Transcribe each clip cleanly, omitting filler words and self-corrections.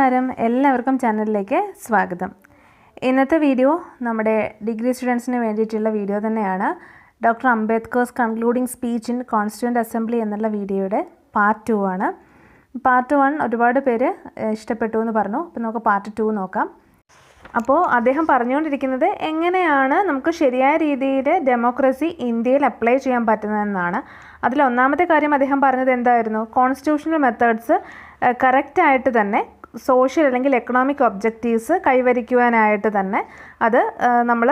നമസ്കാരം, എല്ലാവർക്കും ചാനലിലേക്ക് സ്വാഗതം. ഇന്നത്തെ വീഡിയോ നമ്മുടെ ഡിഗ്രി സ്റ്റുഡൻസിന് വേണ്ടിയിട്ടുള്ള വീഡിയോ തന്നെയാണ്. Doctor Ambedkar's concluding speech in constituent assembly എന്നുള്ള വീഡിയോയുടെ പാർട്ട് 2 ആണ്. പാർട്ട് 1 ഒരുപാട് പേര് ഇഷ്ടപ്പെട്ടു എന്ന് പറഞ്ഞു. അപ്പോൾ നമുക്ക് പാർട്ട് 2 നോക്കാം. അപ്പോൾ അദ്ദേഹം പറഞ്ഞുകൊണ്ടിരിക്കുന്നത് എങ്ങനെയാണ് നമുക്ക് ശരിയായ രീതിയിൽ ഡെമോക്രസി ഇന്ത്യയിൽ അപ്ലൈ ചെയ്യാൻ പറ്റുന്നതെന്നാണ്. അതിലൊന്നാമത്തെ കാര്യം അദ്ദേഹം പറഞ്ഞത് എന്തായിരുന്നു? കോൺസ്റ്റിറ്റ്യൂഷണൽ മെത്തേഡ്സ് കറക്റ്റായിട്ട് തന്നെ സോഷ്യൽ അല്ലെങ്കിൽ എക്കണോമിക് ഒബ്ജക്റ്റീവ്സ് കൈവരിക്കുവാനായിട്ട് തന്നെ അത് നമ്മൾ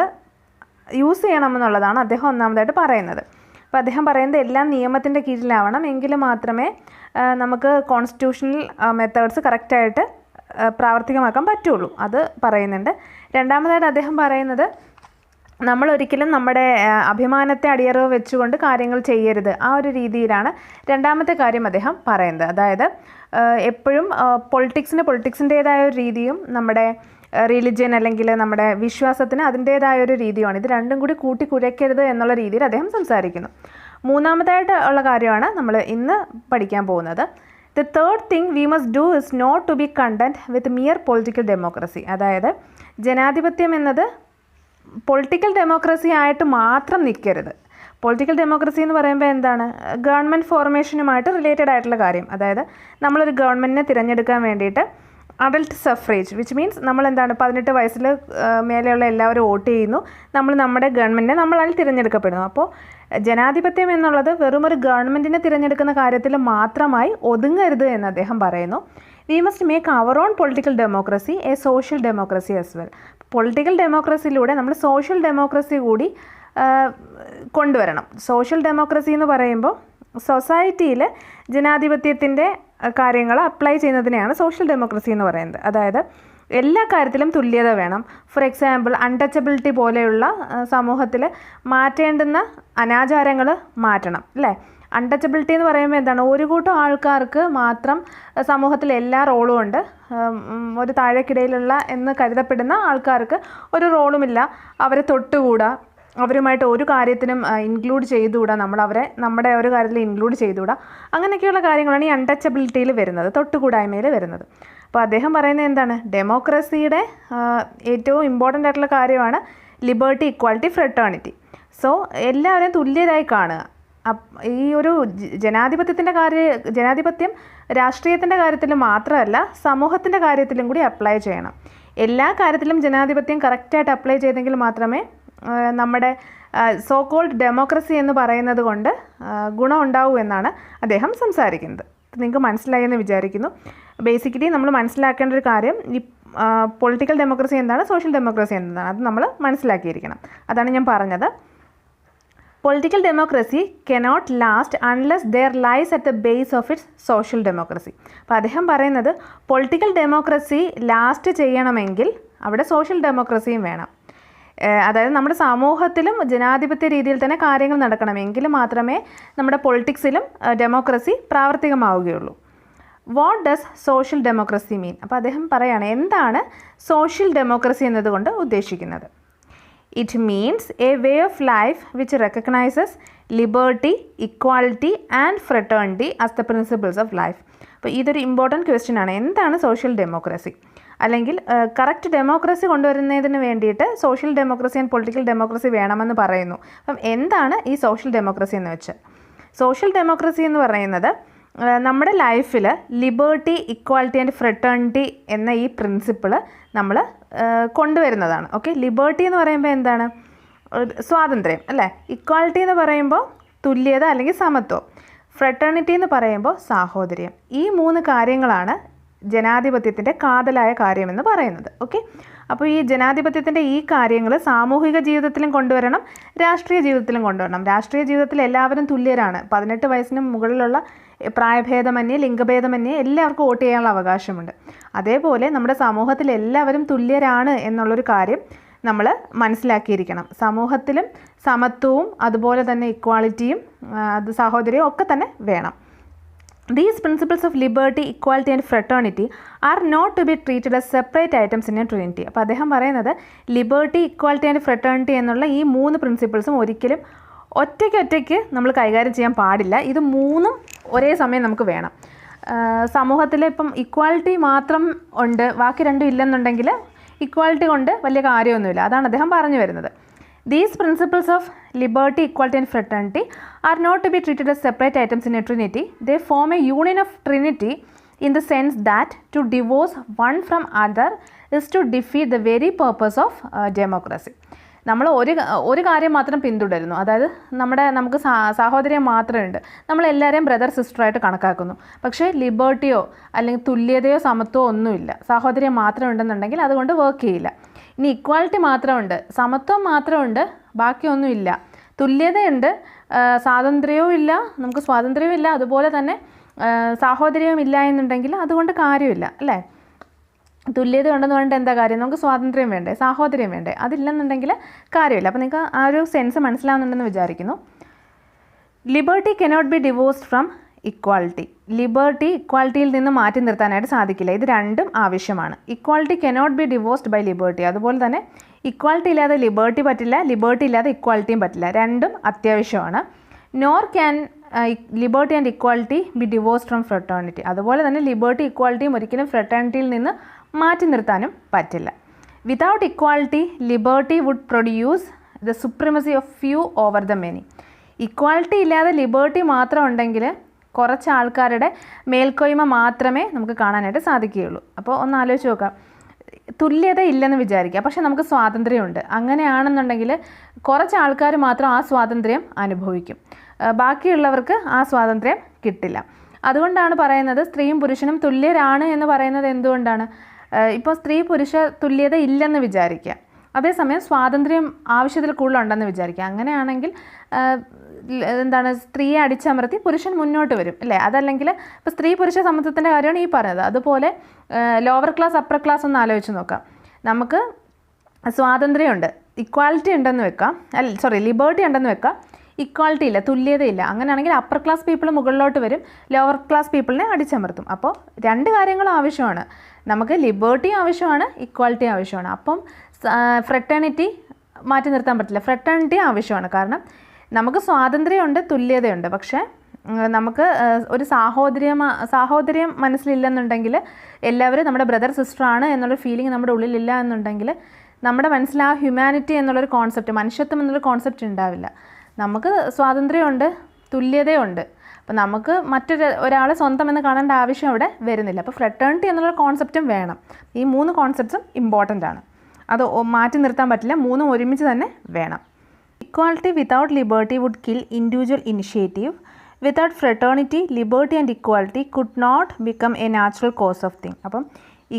യൂസ് ചെയ്യണമെന്നുള്ളതാണ് അദ്ദേഹം ഒന്നാമതായിട്ട് പറയുന്നത്. അപ്പോൾ അദ്ദേഹം പറയുന്നത് എല്ലാം നിയമത്തിൻ്റെ കീഴിലാവണം, എങ്കിൽ മാത്രമേ നമുക്ക് കോൺസ്റ്റിറ്റ്യൂഷണൽ മെത്തേഡ്സ് കറക്റ്റായിട്ട് പ്രാവർത്തികമാക്കാൻ പറ്റുള്ളൂ. അത് പറയുന്നുണ്ട്. രണ്ടാമതായിട്ട് അദ്ദേഹം പറയുന്നത് നമ്മളൊരിക്കലും നമ്മുടെ അഭിമാനത്തെ അടിയറവ് വെച്ചുകൊണ്ട് കാര്യങ്ങൾ ചെയ്യരുത്. ആ ഒരു രീതിയിലാണ് രണ്ടാമത്തെ കാര്യം അദ്ദേഹം പറയുന്നത്. അതായത് എപ്പോഴും പൊളിറ്റിക്സിൻ്റേതായ ഒരു രീതിയും നമ്മുടെ റിലിജ്യൻ അല്ലെങ്കിൽ നമ്മുടെ വിശ്വാസത്തിന് അതിൻ്റേതായ ഒരു രീതിയുമാണ്. ഇത് രണ്ടും കൂടി കൂട്ടിക്കുഴയ്ക്കരുത് എന്നുള്ള രീതിയിൽ അദ്ദേഹം സംസാരിക്കുന്നു. മൂന്നാമതായിട്ട് ഉള്ള കാര്യമാണ് നമ്മൾ ഇന്ന് പഠിക്കാൻ പോകുന്നത്. The third thing we must do is not to be content with mere political democracy. അതായത് ജനാധിപത്യം എന്നത് പൊളിറ്റിക്കൽ ഡെമോക്രസി ആയിട്ട് മാത്രം നിൽക്കരുത്. പൊളിറ്റിക്കൽ ഡെമോക്രസി എന്ന് പറയുമ്പോൾ എന്താണ്? ഗവൺമെൻറ് ഫോർമേഷനുമായിട്ട് റിലേറ്റഡ് ആയിട്ടുള്ള കാര്യം. അതായത് നമ്മളൊരു ഗവൺമെൻറ്റിനെ തിരഞ്ഞെടുക്കാൻ വേണ്ടിയിട്ട് അഡൽട്ട് സഫ്രേജ്, വിച്ച് മീൻസ് നമ്മൾ എന്താണ് 18 വയസ്സിൽ മേലെയുള്ള എല്ലാവരും വോട്ട് ചെയ്യുന്നു, നമ്മൾ നമ്മുടെ ഗവൺമെൻറ്റിനെ നമ്മളാൽ തിരഞ്ഞെടുക്കപ്പെടുന്നു. അപ്പോൾ ജനാധിപത്യം എന്നുള്ളത് വെറും ഒരു ഗവൺമെൻറ്റിനെ തിരഞ്ഞെടുക്കുന്ന കാര്യത്തിൽ മാത്രമായി ഒതുങ്ങരുത് എന്ന് അദ്ദേഹം പറയുന്നു. We must make our own political democracy a social democracy as well. Political ഡെമോക്രസിയിലൂടെ നമ്മൾ സോഷ്യൽ ഡെമോക്രസി കൂടി കൊണ്ടുവരണം. സോഷ്യൽ ഡെമോക്രസി എന്ന് പറയുമ്പോൾ സൊസൈറ്റിയിൽ ജനാധിപത്യത്തിൻ്റെ കാര്യങ്ങൾ അപ്ലൈ ചെയ്യുന്നതിനെയാണ് സോഷ്യൽ ഡെമോക്രസി എന്ന് പറയുന്നത്. അതായത് എല്ലാ കാര്യത്തിലും തുല്യത വേണം. ഫോർ എക്സാമ്പിൾ അൺടച്ചബിലിറ്റി പോലെയുള്ള സമൂഹത്തിൽ മാറ്റേണ്ടുന്ന അനാചാരങ്ങൾ മാറ്റണം, അല്ലേ? അൺടച്ചബിലിറ്റി എന്ന് പറയുമ്പോൾ എന്താണ്? ഒരു കൂട്ടം ആൾക്കാർക്ക് മാത്രം സമൂഹത്തിൽ എല്ലാ റോളും ഉണ്ട്. ഒരു താഴേക്കിടയിലുള്ള എന്ന് കരുതപ്പെടുന്ന ആൾക്കാർക്ക് ഒരു റോളുമില്ല. അവരെ തൊട്ടുകൂടാ, അവരുമായിട്ട് ഒരു കാര്യത്തിനും ഇൻക്ലൂഡ് ചെയ്തുകൂടാ, നമ്മുടെ ഒരു കാര്യത്തിൽ ഇൻക്ലൂഡ് ചെയ്തുകൂടാ. അങ്ങനെയൊക്കെയുള്ള കാര്യങ്ങളാണ് ഈ അൺടച്ചബിലിറ്റിയിൽ വരുന്നത്, തൊട്ടുകൂടായ്മയിൽ വരുന്നത്. അപ്പോൾ അദ്ദേഹം പറയുന്നത് എന്താണ്? ഡെമോക്രസിയുടെ ഏറ്റവും ഇമ്പോർട്ടൻ്റ് ആയിട്ടുള്ള കാര്യമാണ് ലിബർട്ടി, ഇക്വാലിറ്റി, ഫ്രെറ്റേണിറ്റി. സോ എല്ലാവരെയും തുല്യരായി കാണുക. ഈ ഒരു ജനാധിപത്യം രാഷ്ട്രീയത്തിൻ്റെ കാര്യത്തിൽ മാത്രമല്ല, സമൂഹത്തിൻ്റെ കാര്യത്തിലും കൂടി അപ്ലൈ ചെയ്യണം. എല്ലാ കാര്യത്തിലും ജനാധിപത്യം കറക്റ്റായിട്ട് അപ്ലൈ ചെയ്തെങ്കിൽ മാത്രമേ നമ്മുടെ സോ കോൾഡ് ഡെമോക്രസി എന്ന് പറയുന്നത് കൊണ്ട് ഗുണമുണ്ടാവൂ എന്നാണ് അദ്ദേഹം സംസാരിക്കുന്നത്. നിങ്ങൾക്ക് മനസ്സിലായി എന്ന് വിചാരിക്കുന്നു. ബേസിക്കലി നമ്മൾ മനസ്സിലാക്കേണ്ട ഒരു കാര്യം ഈ പൊളിറ്റിക്കൽ ഡെമോക്രസി എന്താണ്, സോഷ്യൽ ഡെമോക്രസി എന്താണ്, അത് നമ്മൾ മനസ്സിലാക്കിയിരിക്കണം. അതാണ് ഞാൻ പറഞ്ഞത്. Political democracy cannot last unless there lies at the base of its social democracy. അപ്പോൾ അദ്ദേഹം പറയുന്നത് പൊളിറ്റിക്കൽ ഡെമോക്രസി ലാസ്റ്റ് ചെയ്യണമെങ്കിൽ അവിടെ സോഷ്യൽ ഡെമോക്രസിയും വേണം. അതായത് നമ്മുടെ സമൂഹത്തിലും ജനാധിപത്യ രീതിയിൽ തന്നെ കാര്യങ്ങൾ നടക്കണമെങ്കിൽ മാത്രമേ നമ്മുടെ പൊളിറ്റിക്സിലും ഡെമോക്രസി പ്രാവർത്തികമാവുകയുള്ളൂ. What does social democracy mean? അപ്പോൾ അദ്ദേഹം പറയുകയാണ് എന്താണ് സോഷ്യൽ ഡെമോക്രസി എന്നതുകൊണ്ട് ഉദ്ദേശിക്കുന്നത്. It means a way of life which recognizes liberty, equality and fraternity as the principles of life. അപ്പോൾ ഇതൊരു ഇമ്പോർട്ടൻറ്റ് ക്വസ്റ്റ്യൻ ആണ്. എന്താണ് സോഷ്യൽ ഡെമോക്രസി? അല്ലെങ്കിൽ കറക്റ്റ് ഡെമോക്രസി കൊണ്ടുവരുന്നതിന് വേണ്ടിയിട്ട് social democracy and political democracy വേണമെന്ന് പറയുന്നു. അപ്പം എന്താണ് ഈ സോഷ്യൽ ഡെമോക്രസി എന്ന് വെച്ചാൽ? സോഷ്യൽ ഡെമോക്രസി എന്ന് പറയുന്നത് നമ്മുടെ ലൈഫിൽ ലിബർട്ടി, ഇക്വാലിറ്റി ആൻഡ് ഫ്രെറ്റേണിറ്റി എന്ന ഈ പ്രിൻസിപ്പിൾ നമ്മൾ കൊണ്ടുവരുന്നതാണ്. ഓക്കെ, ലിബർട്ടി എന്ന് പറയുമ്പോൾ എന്താണ്? സ്വാതന്ത്ര്യം, അല്ലേ? ഇക്വാലിറ്റി എന്ന് പറയുമ്പോൾ തുല്യത അല്ലെങ്കിൽ സമത്വം. ഫ്രെറ്റേണിറ്റി എന്ന് പറയുമ്പോൾ സാഹോദര്യം. ഈ 3 കാര്യങ്ങളാണ് ജനാധിപത്യത്തിൻ്റെ കാതലായ കാര്യമെന്ന് പറയുന്നത്. ഓക്കെ, അപ്പോൾ ഈ ജനാധിപത്യത്തിൻ്റെ ഈ കാര്യങ്ങൾ സാമൂഹിക ജീവിതത്തിലും കൊണ്ടുവരണം, രാഷ്ട്രീയ ജീവിതത്തിലും കൊണ്ടുവരണം. രാഷ്ട്രീയ ജീവിതത്തിൽ എല്ലാവരും തുല്യരാണ്. 18 വയസ്സിന് മുകളിലുള്ള പ്രായഭേദമന്യേ, ലിംഗഭേദമന്യേ എല്ലാവർക്കും വോട്ട് ചെയ്യാനുള്ള അവകാശമുണ്ട്. അതേപോലെ നമ്മുടെ സമൂഹത്തിൽ എല്ലാവരും തുല്യരാണ് എന്നുള്ളൊരു കാര്യം നമ്മൾ മനസ്സിലാക്കിയിരിക്കണം. സമൂഹത്തിലും സമത്വവും അതുപോലെ തന്നെ ഇക്വാളിറ്റിയും സാഹോദര്യവും ഒക്കെ തന്നെ വേണം. These principles of liberty, equality and fraternity are not to be treated as separate items in a trinity. അപ്പോൾ അദ്ദേഹം പറയുന്നത് ലിബർട്ടി, ഇക്വാലിറ്റി ആൻഡ് ഫ്രെറ്റേണിറ്റി എന്നുള്ള ഈ 3 പ്രിൻസിപ്പിൾസും ഒരിക്കലും ഒറ്റയ്ക്ക് നമ്മൾ കൈകാര്യം ചെയ്യാൻ പാടില്ല. ഇത് 3ഉം ഒരേ സമയം നമുക്ക് വേണം. സമൂഹത്തിൽ ഇപ്പം ഇക്വാളിറ്റി മാത്രം ഉണ്ട്, ബാക്കി രണ്ടും ഇല്ലെന്നുണ്ടെങ്കിൽ ഇക്വാളിറ്റി കൊണ്ട് വലിയ കാര്യമൊന്നുമില്ല. അതാണ് അദ്ദേഹം പറഞ്ഞു വരുന്നത്. These principles of liberty, equality and fraternity are not to be treated as separate items in a trinity. They form a union of trinity in the sense that to divorce one from other is to defeat the very purpose of democracy. നമ്മൾ ഒരു കാര്യം മാത്രം പിന്തുടരുന്നു, അതായത് നമുക്ക് സാഹോദര്യം മാത്രമുണ്ട്, നമ്മളെല്ലാവരെയും brother സിസ്റ്ററായിട്ട് കണക്കാക്കുന്നു. പക്ഷേ ലിബർട്ടിയോ അല്ലെങ്കിൽ തുല്യതയോ സമത്വമോ ഒന്നുമില്ല. സാഹോദര്യം മാത്രം ഉണ്ടെന്നുണ്ടെങ്കിൽ അതുകൊണ്ട് വർക്ക് ചെയ്യില്ല. ഇനി ഇക്വാലിറ്റി മാത്രമുണ്ട്, സമത്വം മാത്രമുണ്ട്, ബാക്കിയൊന്നുമില്ല. തുല്യതയുണ്ട്, സ്വാതന്ത്ര്യവും ഇല്ല, നമുക്ക് സ്വാതന്ത്ര്യവും ഇല്ല, അതുപോലെ തന്നെ സാഹോദര്യവും ഇല്ല എന്നുണ്ടെങ്കിൽ അതുകൊണ്ട് കാര്യമില്ല, അല്ലേ? തുല്യത ഉണ്ടെന്ന് പറഞ്ഞിട്ട് എന്താ കാര്യം? നമുക്ക് സ്വാതന്ത്ര്യം വേണ്ടേ, സാഹോദര്യം വേണ്ടേ? അതില്ലെന്നുണ്ടെങ്കിൽ കാര്യമില്ല. അപ്പോൾ നിങ്ങൾക്ക് ആ ഒരു സെൻസ് മനസ്സിലാവുന്നുണ്ടെന്ന് വിചാരിക്കുന്നു. Liberty cannot be divorced from equality. Liberty ഇക്വാലിറ്റിയിൽ നിന്ന് മാറ്റി നിർത്താനായിട്ട് സാധിക്കില്ല. ഇത് രണ്ടും ആവശ്യമാണ്. Equality cannot be divorced by liberty. അതുപോലെ തന്നെ ഇക്വാലിറ്റി ഇല്ലാതെ ലിബർട്ടി പറ്റില്ല, ലിബർട്ടി ഇല്ലാതെ ഇക്വാലിറ്റിയും പറ്റില്ല. രണ്ടും അത്യാവശ്യമാണ്. Nor can liberty and equality B divorced from fraternity. അതുപോലെ തന്നെ ലിബർട്ടി ഇക്വാലിറ്റിയും ഒരിക്കലും ഫ്രട്ടേണിറ്റിയിൽ നിന്ന് മാറ്റി നിർത്താനും പറ്റില്ല. Without equality liberty would produce the supremacy of few over the many. Equality ഇല്ലാതെ ലിബർട്ടി മാത്രം ഉണ്ടെങ്കിൽ കുറച്ച് ആൾക്കാരുടെ മേൽക്കോയ്മ മാത്രമേ നമുക്ക് കാണാനായിട്ട് സാധിക്കുകയുള്ളൂ. അപ്പോൾ ഒന്ന് ആലോചിച്ച് നോക്കാം, തുല്യത ഇല്ലെന്ന് വിചാരിക്കുക, പക്ഷേ നമുക്ക് സ്വാതന്ത്ര്യമുണ്ട്. അങ്ങനെയാണെന്നുണ്ടെങ്കിൽ കുറച്ച് ആൾക്കാർ മാത്രം ആ സ്വാതന്ത്ര്യം അനുഭവിക്കും, ബാക്കിയുള്ളവർക്ക് ആ സ്വാതന്ത്ര്യം കിട്ടില്ല. അതുകൊണ്ടാണ് പറയുന്നത് സ്ത്രീയും പുരുഷനും തുല്യരാണ് എന്ന് പറയുന്നത്. എന്തുകൊണ്ടാണ്? ഇപ്പോൾ സ്ത്രീ പുരുഷ തുല്യത ഇല്ലെന്ന് വിചാരിക്കുക, അതേസമയം സ്വാതന്ത്ര്യം ആവശ്യത്തിൽ കൂടുതലുണ്ടെന്ന് വിചാരിക്കുക. അങ്ങനെയാണെങ്കിൽ എന്താണ്, സ്ത്രീയെ അടിച്ചമർത്തി പുരുഷൻ മുന്നോട്ട് വരും, അല്ലേ? അതല്ലെങ്കിൽ ഇപ്പോൾ സ്ത്രീ പുരുഷ സമത്വത്തിൻ്റെ കാര്യമാണ് ഈ പറയുന്നത്. അതുപോലെ ലോവർ ക്ലാസ് അപ്പർ ക്ലാസ് ഒന്ന് ആലോചിച്ച് നോക്കാം. നമുക്ക് സ്വാതന്ത്ര്യമുണ്ട്, ഇക്വാലിറ്റി ഉണ്ടെന്ന് വെക്കാം, ലിബർട്ടി ഉണ്ടെന്ന് വെക്കാം, ഇക്വാലിറ്റി ഇല്ല, തുല്യതയില്ല. അങ്ങനെയാണെങ്കിൽ അപ്പർ ക്ലാസ് പീപ്പിൾ മുകളിലോട്ട് വരും, ലോവർ ക്ലാസ് പീപ്പിളിനെ അടിച്ചമർത്തും. അപ്പോൾ രണ്ട് കാര്യങ്ങളും ആവശ്യമാണ്. നമുക്ക് ലിബർട്ടി ആവശ്യമാണ്, ഇക്വാലിറ്റി ആവശ്യമാണ്. അപ്പം ഫ്രട്ടേണിറ്റി മാറ്റി നിർത്താൻ പറ്റില്ല, ഫ്രട്ടേണിറ്റി ആവശ്യമാണ്. കാരണം നമുക്ക് സ്വാതന്ത്ര്യമുണ്ട്, തുല്യതയുണ്ട്, പക്ഷേ നമുക്ക് ഒരു സാഹോദര്യം മനസ്സിലില്ലെന്നുണ്ടെങ്കിൽ, എല്ലാവരും നമ്മുടെ ബ്രദർ സിസ്റ്ററാണ് എന്നുള്ളൊരു ഫീലിംഗ് നമ്മുടെ ഉള്ളിലില്ല എന്നുണ്ടെങ്കിൽ, നമ്മുടെ മനസ്സിൽ ആ ഹ്യൂമാനിറ്റി എന്നുള്ളൊരു കോൺസെപ്റ്റ്, മനുഷ്യത്വം എന്നുള്ളൊരു കോൺസെപ്റ്റ് ഉണ്ടാവില്ല. നമുക്ക് സ്വാതന്ത്ര്യമുണ്ട്, തുല്യതയുണ്ട്, അപ്പോൾ നമുക്ക് ഒരാളെ സ്വന്തം എന്ന് കാണേണ്ട ആവശ്യം അവിടെ വരുന്നില്ല. അപ്പോൾ ഫ്രട്ടേണിറ്റി എന്നുള്ള കോൺസെപ്റ്റും വേണം. ഈ 3 കോൺസെപ്റ്റ്സും ഇമ്പോർട്ടൻ്റ് ആണ്, അത് മാറ്റി നിർത്താൻ പറ്റില്ല, 3 ഒരുമിച്ച് തന്നെ വേണം. Equality without liberty would kill individual initiative. Without fraternity liberty and equality could not become a natural course of thing. അപ്പം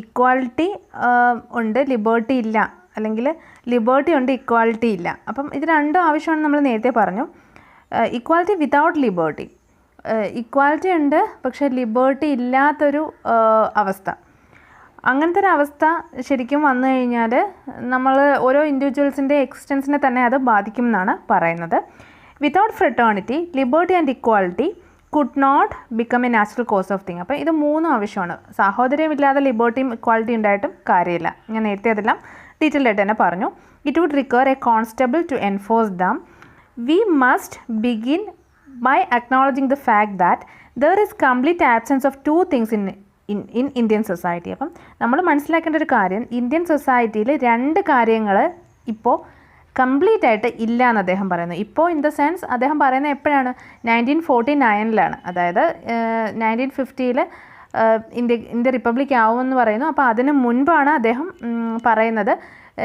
ഇക്വാലിറ്റി ഉണ്ട്, ലിബർട്ടി ഇല്ല, അല്ലെങ്കിൽ ലിബർട്ടി ഉണ്ട്, ഇക്വാലിറ്റി ഇല്ല. അപ്പം ഇത് രണ്ടും ആവശ്യമാണെന്ന് നമ്മൾ നേരത്തെ പറഞ്ഞു. ഇക്വാലിറ്റി വിതൗട്ട് ലിബർട്ടി, ഇക്വാലിറ്റി ഉണ്ട് പക്ഷേ ലിബർട്ടി ഇല്ലാത്തൊരു അവസ്ഥ. അങ്ങനത്തെ ഒരു അവസ്ഥ ശരിക്കും വന്നു കഴിഞ്ഞാൽ നമ്മൾ ഓരോ ഇൻഡിവിജ്വൽസിൻ്റെ എക്സിസ്റ്റൻസിനെ തന്നെ അത് ബാധിക്കും എന്നാണ് പറയുന്നത്. Without fraternity liberty and equality could not become a natural course of thing. അപ്പോൾ ഇത് 3 ആവശ്യമാണ്. സാഹോദര്യമില്ലാതെ ലിബർട്ടിയും ഇക്വാലിറ്റിയും ഉണ്ടായിട്ടും കാര്യമില്ല. ഞാൻ നേരത്തെ അതെല്ലാം ഡീറ്റെയിൽഡ് ആയിട്ട് തന്നെ പറഞ്ഞു. It would require a constable to enforce them. We must begin by acknowledging the fact that there is complete absence of 2 things in Indian society. അപ്പം നമ്മൾ മനസ്സിലാക്കേണ്ട ഒരു കാര്യം, ഇന്ത്യൻ സൊസൈറ്റിയിൽ 2 കാര്യങ്ങൾ ഇപ്പോൾ കംപ്ലീറ്റ് ആയിട്ട് ഇല്ല എന്ന് അദ്ദേഹം പറയുന്നു. ഇപ്പോൾ ഇൻ ദ സെൻസ് അദ്ദേഹം പറയുന്നത് എപ്പോഴാണ്? 1949 അതായത് 1950 ഇന്ത്യ റിപ്പബ്ലിക് ആവുമെന്ന് പറയുന്നു. അപ്പോൾ അതിന് മുൻപാണ് അദ്ദേഹം പറയുന്നത്.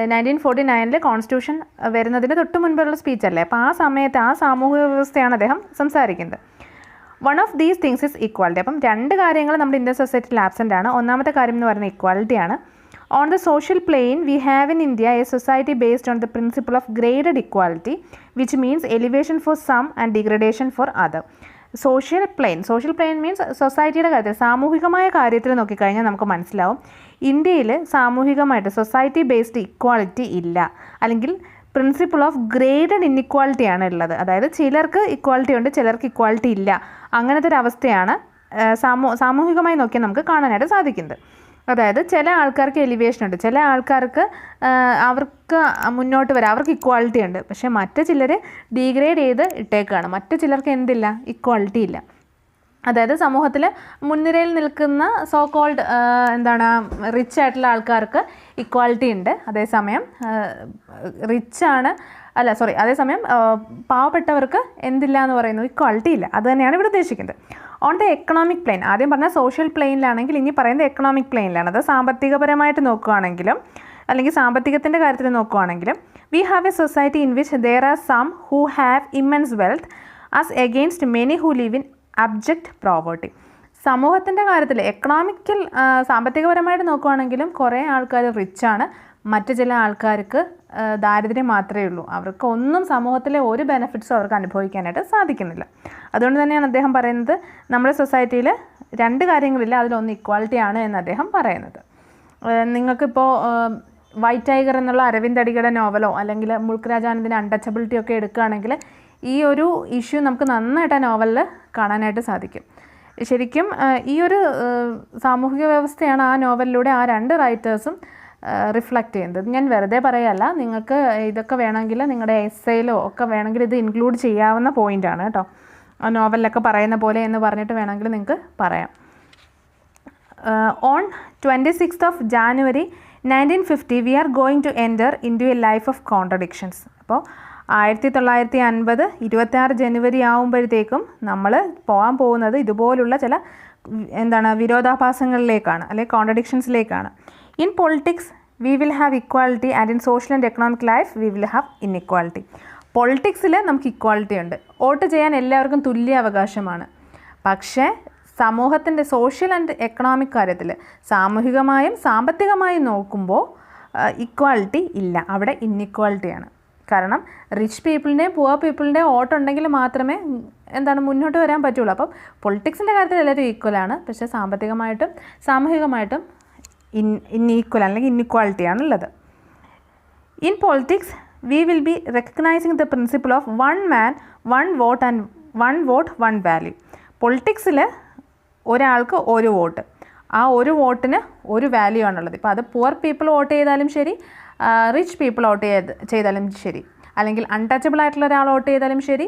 1949 കോൺസ്റ്റിറ്റ്യൂഷൻ വരുന്നതിന് തൊട്ട് മുൻപുള്ള സ്പീച്ചല്ലേ. അപ്പോൾ ആ സമയത്ത് ആ സാമൂഹിക വ്യവസ്ഥയാണ് അദ്ദേഹം സംസാരിക്കുന്നത്. One of these things is equality. അപ്പം 2 കാര്യങ്ങൾ നമ്മുടെ ഇന്ത്യൻ സൊസൈറ്റിയിൽ ആബ്സെൻ്റ് ആണ്. ഒന്നാമത്തെ കാര്യം എന്ന് പറയുന്നത് ഇക്വാലിറ്റിയാണ്. On the social plane, we have in India a society based on the principle of graded equality, which means elevation for some and degradation for other. Social plane means സൊസൈറ്റിയുടെ കാര്യത്തിൽ, സാമൂഹികമായ കാര്യത്തിൽ നോക്കിക്കഴിഞ്ഞാൽ നമുക്ക് മനസ്സിലാവും ഇന്ത്യയിൽ സാമൂഹികമായിട്ട് സൊസൈറ്റി ബേസ്ഡ് ഇക്വാലിറ്റി ഇല്ല, അല്ലെങ്കിൽ പ്രിൻസിപ്പിൾ ഓഫ് ഗ്രേഡഡ് ഇൻഇക്വാലിറ്റിയാണ് ഉള്ളത്. അതായത് ചിലർക്ക് ഇക്വാലിറ്റി ഉണ്ട്, ചിലർക്ക് ഇക്വാലിറ്റി ഇല്ല. അങ്ങനത്തെ ഒരു അവസ്ഥയാണ് സാമൂഹികമായി നോക്കിയാൽ നമുക്ക് കാണാനായിട്ട് സാധിക്കുന്നത്. അതായത് ചില ആൾക്കാർക്ക് എലിവേഷൻ ഉണ്ട്, ചില ആൾക്കാർക്ക് അവർക്ക് മുന്നോട്ട് വരാം, അവർക്ക് ഇക്വാലിറ്റി ഉണ്ട്. പക്ഷേ മറ്റു ചിലർ ഡീഗ്രേഡ് ചെയ്ത് ഇട്ടേക്കാണ്, മറ്റു ചിലർക്ക് എന്തില്ല, ഇക്വാലിറ്റി ഇല്ല. അതായത് സമൂഹത്തിൽ മുൻനിരയിൽ നിൽക്കുന്ന സോ കോൾഡ് റിച്ച് ആയിട്ടുള്ള ആൾക്കാർക്ക് ഇക്വാളിറ്റി ഉണ്ട്. അതേസമയം അതേസമയം പാവപ്പെട്ടവർക്ക് എന്തില്ല എന്ന് പറയുന്നു, ഇക്വാളിറ്റി ഇല്ല. അത് തന്നെയാണ് ഇവിടെ ഉദ്ദേശിക്കുന്നത്. ഓൺ ദ എക്കണോമിക് പ്ലെയിൻ, ആദ്യം പറഞ്ഞ സോഷ്യൽ പ്ലെയിനിലാണെങ്കിൽ ഇനി പറയുന്നത് എക്കണോമിക് പ്ലെയിനിലാണ്. അത് സാമ്പത്തികപരമായിട്ട് നോക്കുകയാണെങ്കിലും അല്ലെങ്കിൽ സാമ്പത്തികത്തിൻ്റെ കാര്യത്തിൽ നോക്കുകയാണെങ്കിലും we have a society in which there are some who have immense wealth as against many who live in abject poverty. സമൂഹത്തിൻ്റെ കാര്യത്തിൽ സാമ്പത്തികപരമായിട്ട് നോക്കുകയാണെങ്കിലും കുറേ ആൾക്കാർ റിച്ചാണ്, മറ്റ് ചില ആൾക്കാർക്ക് ദാരിദ്ര്യം മാത്രമേ ഉള്ളൂ. അവർക്ക് ഒന്നും സമൂഹത്തിലെ ഒരു ബെനിഫിറ്റ്സും അവർക്ക് അനുഭവിക്കാനായിട്ട് സാധിക്കുന്നില്ല. അതുകൊണ്ട് തന്നെയാണ് അദ്ദേഹം പറയുന്നത് നമ്മുടെ സൊസൈറ്റിയിൽ രണ്ട് കാര്യങ്ങളില്ല, അതിലൊന്ന് ഇക്വാളിറ്റി ആണ് എന്ന് അദ്ദേഹം പറയുന്നത്. നിങ്ങൾക്കിപ്പോൾ വൈറ്റ് ടൈഗർ എന്നുള്ള അരവിന്ദ് അടിയുടെ നോവലോ അല്ലെങ്കിൽ മുൾക്ക് രാജാനന്ദിൻ്റെ അൺടച്ചബിലിറ്റി ഒക്കെ എടുക്കുകയാണെങ്കിൽ ഈ ഒരു ഇഷ്യൂ നമുക്ക് നന്നായിട്ട് ആ നോവലിൽ കാണാനായിട്ട് സാധിക്കും. ശരിക്കും ഈ ഒരു സാമൂഹിക വ്യവസ്ഥയാണ് ആ നോവലിലൂടെ ആ രണ്ട് റൈറ്റേഴ്സും റിഫ്ലക്റ്റ് ചെയ്യുന്നത്. ഞാൻ വെറുതെ പറയല്ല, നിങ്ങൾക്ക് ഇതൊക്കെ വേണമെങ്കിൽ നിങ്ങളുടെ എസ്സേയിലോ ഒക്കെ വേണമെങ്കിൽ ഇത് ഇൻക്ലൂഡ് ചെയ്യാവുന്ന പോയിൻ്റാണ് കേട്ടോ. ആ നോവലിലൊക്കെ പറയുന്ന പോലെ എന്ന് പറഞ്ഞിട്ട് വേണമെങ്കിൽ നിങ്ങൾക്ക് പറയാം. On 26th January 1950 we are going to enter into a life of contradictions. അപ്പോൾ 1950 26 ജനുവരി ആകുമ്പോഴത്തേക്കും നമ്മൾ പോകാൻ പോകുന്നത് ഇതുപോലുള്ള ചില വിരോധാഭാസങ്ങളിലേക്കാണ്, അല്ലെങ്കിൽ കോൺട്രഡിക്ഷൻസിലേക്കാണ്. In politics we will have equality and in social and economic life we will have inequality. പൊളിറ്റിക്സിൽ നമുക്ക് ഇക്വാലിറ്റി ഉണ്ട്, വോട്ട് ചെയ്യാൻ എല്ലാവർക്കും തുല്യ അവകാശമാണ്. പക്ഷേ സമൂഹത്തിൻ്റെ സോഷ്യൽ ആൻഡ് എക്കണോമിക് കാര്യത്തിൽ സാമൂഹികമായും സാമ്പത്തികമായും നോക്കുമ്പോൾ ഇക്വാലിറ്റി ഇല്ല, അവിടെ ഇൻഇക്വാലിറ്റിയാണ്. കാരണം റിച്ച് പീപ്പിളിൻ്റെയും പുവർ പീപ്പിളിൻ്റെയും വോട്ടുണ്ടെങ്കിൽ മാത്രമേ മുന്നോട്ട് വരാൻ പറ്റുള്ളൂ. അപ്പം പൊളിറ്റിക്സിൻ്റെ കാര്യത്തിൽ എല്ലാവരും ഈക്വലാണ്, പക്ഷേ സാമ്പത്തികമായിട്ടും സാമൂഹികമായിട്ടും ഇൻഈക്വൽ അല്ലെങ്കിൽ ഇൻഇക്വാലിറ്റിയാണുള്ളത്. In politics we will be recognising the principle of one man one vote and one vote one value. പൊളിറ്റിക്സിൽ ഒരാൾക്ക് ഒരു വോട്ട്, ആ ഒരു വോട്ടിന് ഒരു വാല്യൂ ആണുള്ളത്. ഇപ്പോൾ അത് പുവർ പീപ്പിൾ വോട്ട് ചെയ്താലും ശരി, റിച്ച് പീപ്പിൾ വോട്ട് ചെയ്താലും ശരി, അല്ലെങ്കിൽ അൺടച്ചബിൾ ആയിട്ടുള്ള ഒരാൾ വോട്ട് ചെയ്താലും ശരി,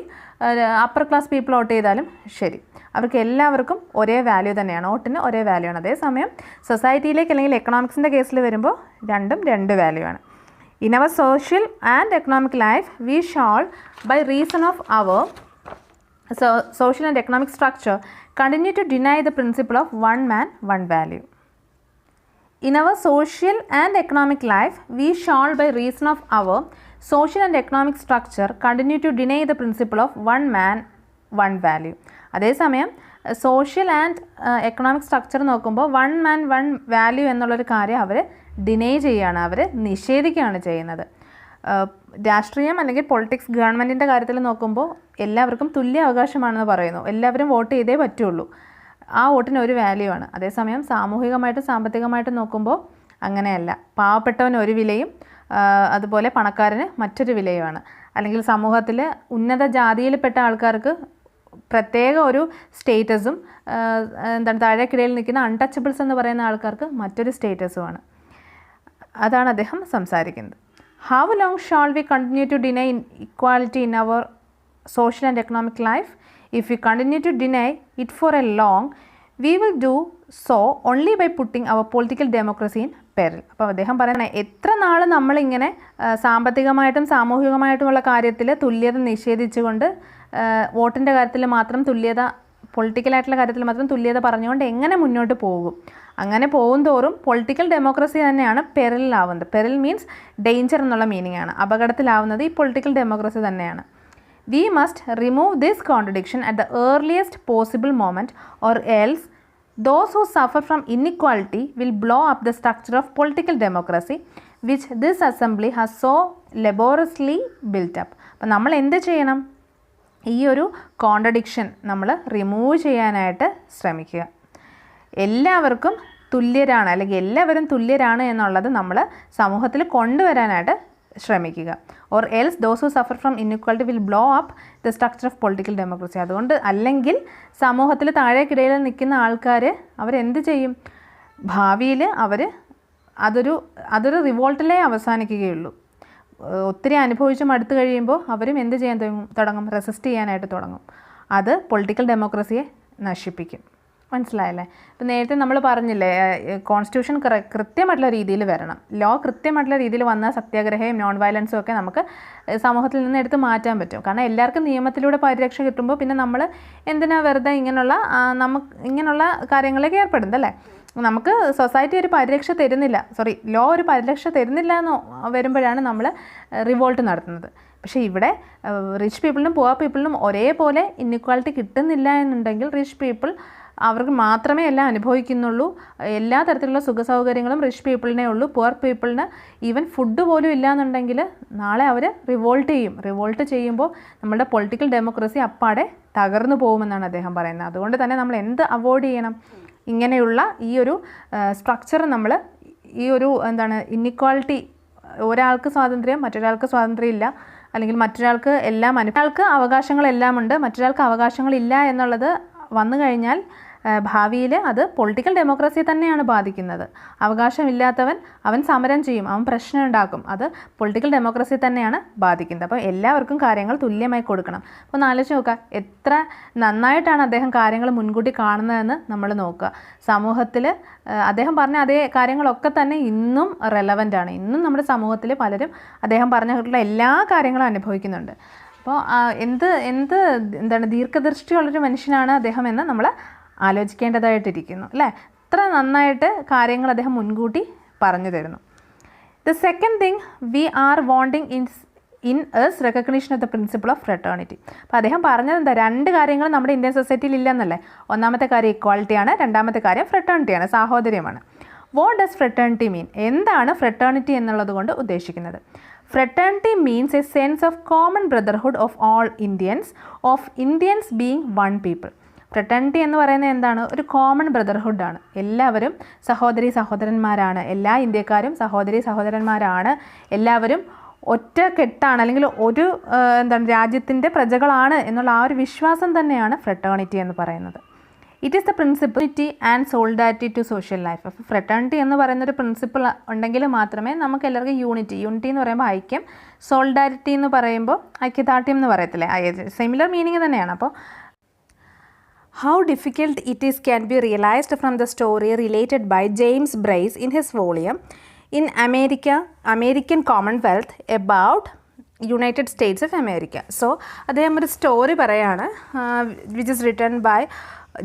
അപ്പർ ക്ലാസ് പീപ്പിൾ വോട്ട് ചെയ്താലും ശരി, അവർക്ക് എല്ലാവർക്കും ഒരേ വാല്യൂ തന്നെയാണ്, വോട്ടിന് ഒരേ വാല്യൂ ആണ്. അതേസമയം സൊസൈറ്റിയിലേക്ക് അല്ലെങ്കിൽ എക്കണോമിക്സിൻ്റെ കേസിൽ വരുമ്പോൾ രണ്ടും രണ്ട് വാല്യൂ ആണ്. In our social and economic life we shall by reason of our social and economic structure continue to deny the principle of one man one value. In our social and economic life we shall by reason of our social and economic structure continue to deny the principle of one man one value. അതേസമയം social and economic structure നോക്കുമ്പോൾ one man one value എന്നുള്ളൊരു കാര്യം അവർ deny ചെയ്യുകയാണ്, അവർ നിഷേധിക്കുകയാണ് ചെയ്യുന്നത്. രാഷ്ട്രീയം അല്ലെങ്കിൽ politics ഗവൺമെൻറ്റിൻ്റെ കാര്യത്തിൽ നോക്കുമ്പോൾ എല്ലാവർക്കും തുല്യ അവകാശമാണെന്ന് പറയുന്നു, എല്ലാവരും വോട്ട് ചെയ്തേ പറ്റുള്ളൂ, ആ വോട്ടിന് ഒരു വാല്യൂ ആണ്. അതേസമയം സാമൂഹികമായിട്ടും സാമ്പത്തികമായിട്ടും നോക്കുമ്പോൾ അങ്ങനെയല്ല, പാവപ്പെട്ടവന് ഒരു വിലയും അതുപോലെ പണക്കാരന് മറ്റൊരു വിലയുമാണ്. അല്ലെങ്കിൽ സമൂഹത്തിൽ ഉന്നത ജാതിയിൽപ്പെട്ട ആൾക്കാർക്ക് പ്രത്യേക ഒരു സ്റ്റേറ്റസും താഴേക്കിടയിൽ നിൽക്കുന്ന അൺടച്ചബിൾസ് എന്ന് പറയുന്ന ആൾക്കാർക്ക് മറ്റൊരു സ്റ്റേറ്റസുമാണ്. അതാണ് അദ്ദേഹം സംസാരിക്കുന്നത്. How long shall we continue to deny equality in our social and economic life? If we continue to deny it for a long, we will do so only by putting our political democracy in peril. അപ്പോൾ അദ്ദേഹം പറയുന്നത് എത്ര നാൾ നമ്മളിങ്ങനെ സാമ്പത്തികമായിട്ടും സാമൂഹികമായിട്ടുമുള്ള കാര്യത്തിൽ തുല്യത നിഷേധിച്ചുകൊണ്ട് വോട്ടിൻ്റെ കാര്യത്തിൽ മാത്രം തുല്യത, പൊളിറ്റിക്കലായിട്ടുള്ള കാര്യത്തിൽ മാത്രം തുല്യത പറഞ്ഞുകൊണ്ട് എങ്ങനെ മുന്നോട്ട് പോകും? അങ്ങനെ പോകും തോറും പൊളിറ്റിക്കൽ ഡെമോക്രസി തന്നെയാണ് പെരലിലാവുന്നത്. പെരൽ മീൻസ് ഡേഞ്ചർ എന്നുള്ള മീനിങ് ആണ്. അപകടത്തിലാവുന്നത് ഈ പൊളിറ്റിക്കൽ ഡെമോക്രസി തന്നെയാണ്. We must remove this contradiction at the earliest possible moment or else those who suffer from inequality will blow up the structure of political democracy which this assembly has so laboriously built up. അപ്പോൾ നമ്മൾ എന്ത് ചെയ്യണം? ഈ ഒരു contradiction നമ്മൾ remove ചെയ്യാനായിട്ട് ശ്രമിക്കുക. എല്ലാവർക്കും തുല്യരാണ് അല്ലെങ്കിൽ എല്ലാവരും തുല്യരാണ് എന്നുള്ളത് നമ്മൾ സമൂഹത്തിൽ കൊണ്ടുവരാനായിട്ട് ശ്രമിക്കുക. Or else those who suffer from inequality will blow up the structure of political democracy. അതുകൊണ്ട് അല്ലെങ്കിൽ സമൂഹത്തിൽ താഴേക്കിടയിൽ നിൽക്കുന്ന ആൾക്കാർ അവരെന്ത് ചെയ്യും? ഭാവിയിൽ അതൊരു റിവോൾട്ടിലേ അവസാനിക്കുകയുള്ളൂ. ഒത്തിരി അനുഭവിച്ച് മടുത്തു കഴിയുമ്പോൾ അവരും എന്ത് ചെയ്യാൻ തുടങ്ങും? റെസിസ്റ്റ് ചെയ്യാനായിട്ട് തുടങ്ങും. അത് പൊളിറ്റിക്കൽ ഡെമോക്രസിയെ നശിപ്പിക്കും. മനസ്സിലായല്ലേ? ഇപ്പം നേരത്തെ നമ്മൾ പറഞ്ഞില്ലേ, കോൺസ്റ്റിറ്റ്യൂഷൻ കൃത്യമായിട്ടുള്ള രീതിയിൽ വരണം, ലോ കൃത്യമായിട്ടുള്ള രീതിയിൽ വന്നാൽ സത്യാഗ്രഹവും നോൺ വയലൻസും ഒക്കെ നമുക്ക് സമൂഹത്തിൽ നിന്ന് എടുത്ത് മാറ്റാൻ പറ്റും. കാരണം എല്ലാവർക്കും നിയമത്തിലൂടെ പരിരക്ഷ കിട്ടുമ്പോൾ പിന്നെ നമ്മൾ എന്തിനാ വെറുതെ ഇങ്ങനെയുള്ള കാര്യങ്ങളിലേക്ക് ഏർപ്പെടുന്നത് അല്ലേ? നമുക്ക് സൊസൈറ്റി ഒരു പരിരക്ഷ തരുന്നില്ല, ലോ ഒരു പരിരക്ഷ തരുന്നില്ല എന്ന് വരുമ്പോഴാണ് നമ്മൾ റിവോൾട്ട് നടത്തുന്നത്. പക്ഷേ ഇവിടെ റിച്ച് പീപ്പിളിനും പുവർ പീപ്പിളിനും ഒരേപോലെ ഇൻഇക്വാലിറ്റി കിട്ടുന്നില്ല എന്നുണ്ടെങ്കിൽ റിച്ച് പീപ്പിൾ അവർക്ക് മാത്രമേ എല്ലാം അനുഭവിക്കുന്നുള്ളൂ, എല്ലാ തരത്തിലുള്ള സുഖ സൗകര്യങ്ങളും റിച്ച് പീപ്പിളിനേ ഉള്ളൂ. പുവർ പീപ്പിളിന് ഈവൻ ഫുഡ് പോലും ഇല്ല എന്നുണ്ടെങ്കിൽ നാളെ അവർ റിവോൾട്ട് ചെയ്യും. റിവോൾട്ട് ചെയ്യുമ്പോൾ നമ്മുടെ പൊളിറ്റിക്കൽ ഡെമോക്രസി അപ്പാടെ തകർന്നു പോകുമെന്നാണ് അദ്ദേഹം പറയുന്നത്. അതുകൊണ്ട് തന്നെ നമ്മൾ എന്ത് അവോയ്ഡ് ചെയ്യണം? ഇങ്ങനെയുള്ള ഈ ഒരു സ്ട്രക്ചർ നമ്മൾ ഈ ഒരു ഇന്നിക്വാളിറ്റി, ഒരാൾക്ക് സ്വാതന്ത്ര്യം മറ്റൊരാൾക്ക് സ്വാതന്ത്ര്യം ഇല്ല, അല്ലെങ്കിൽ മറ്റൊരാൾക്ക് ഒരാൾക്ക് അവകാശങ്ങളെല്ലാം ഉണ്ട് മറ്റൊരാൾക്ക് അവകാശങ്ങളില്ല എന്നുള്ളത് വന്നു കഴിഞ്ഞാൽ ഭാവിയിൽ അത് പൊളിറ്റിക്കൽ ഡെമോക്രസിയെ തന്നെയാണ് ബാധിക്കുന്നത്. അവകാശമില്ലാത്തവൻ അവൻ സമരം ചെയ്യും, അവൻ പ്രശ്നം ഉണ്ടാക്കും, അത് പൊളിറ്റിക്കൽ ഡെമോക്രസിയെ തന്നെയാണ് ബാധിക്കുന്നത്. അപ്പോൾ എല്ലാവർക്കും കാര്യങ്ങൾ തുല്യമായി കൊടുക്കണം. അപ്പോൾ ഒന്ന് ആലോചിച്ച് നോക്കുക, എത്ര നന്നായിട്ടാണ് അദ്ദേഹം കാര്യങ്ങൾ മുൻകൂട്ടി കാണുന്നതെന്ന് നമ്മൾ നോക്കുക. സമൂഹത്തിൽ അദ്ദേഹം പറഞ്ഞ അതേ കാര്യങ്ങളൊക്കെ തന്നെ ഇന്നും റെലവൻ്റ് ആണ്. ഇന്നും നമ്മുടെ സമൂഹത്തിൽ പലരും അദ്ദേഹം പറഞ്ഞിട്ടുള്ള എല്ലാ കാര്യങ്ങളും അനുഭവിക്കുന്നുണ്ട്. അപ്പോൾ ദീർഘദൃഷ്ടിയുള്ളൊരു മനുഷ്യനാണ് അദ്ദേഹം എന്ന് നമ്മൾ ആലോചിക്കേണ്ടതായിട്ടിരിക്കുന്നു അല്ലേ? ഇത്ര നന്നായിട്ട് കാര്യങ്ങൾ അദ്ദേഹം മുൻകൂട്ടി പറഞ്ഞു തരുന്നു. The second thing we are wanting in is recognition of the principle of fraternity. അപ്പോൾ അദ്ദേഹം പറഞ്ഞത് എന്താ? രണ്ട് കാര്യങ്ങൾ നമ്മുടെ ഇന്ത്യൻ സൊസൈറ്റിയിൽ ഇല്ലെന്നല്ലേ. ഒന്നാമത്തെ കാര്യം ഇക്വാളിറ്റിയാണ്, രണ്ടാമത്തെ കാര്യം ഫ്രട്ടേണിറ്റിയാണ്, സാഹോദര്യമാണ്. വാട്ട് ഡസ് ഫ്രട്ടേണിറ്റി മീൻ? എന്താണ് ഫ്രട്ടേണിറ്റി എന്നുള്ളത് കൊണ്ട് ഉദ്ദേശിക്കുന്നത്? Fraternity means a sense of common brotherhood of all Indians being one people. Fraternity എന്ന് പറയുന്നത് എന്താണ്? ഒരു കോമൺ ബ്രദർഹുഡാണ്. എല്ലാവരും സഹോദരന്മാരാണ്, എല്ലാ ഇന്ത്യക്കാരും സഹോദരന്മാരാണ്, എല്ലാവരും ഒറ്റക്കെട്ടാണ്, അല്ലെങ്കിൽ ഒരു രാജ്യത്തിൻ്റെ പ്രജകളാണ് എന്നുള്ള ആ ഒരു വിശ്വാസം തന്നെയാണ് ഫ്രട്ടേണിറ്റി എന്ന് പറയുന്നത്. It is the principality and solidarity to social life. അപ്പോൾ ഫ്രട്ടേണിറ്റി എന്ന് പറയുന്നൊരു പ്രിൻസിപ്പിൾ ഉണ്ടെങ്കിൽ മാത്രമേ നമുക്ക് എല്ലാവർക്കും യൂണിറ്റി എന്ന് പറയുമ്പോൾ ഐക്യം, സോളിഡാരിറ്റി എന്ന് പറയുമ്പോൾ ഐക്യദാർഢ്യം എന്ന് പറയത്തില്ലേ, സിമിലർ മീനിങ് തന്നെയാണ്. അപ്പോൾ how difficult it is can be realised from the story related by James Bryce in his volume in American Commonwealth about United States of America. So അദ്ദേഹം ഒരു സ്റ്റോറി പറയാണ്, which is written by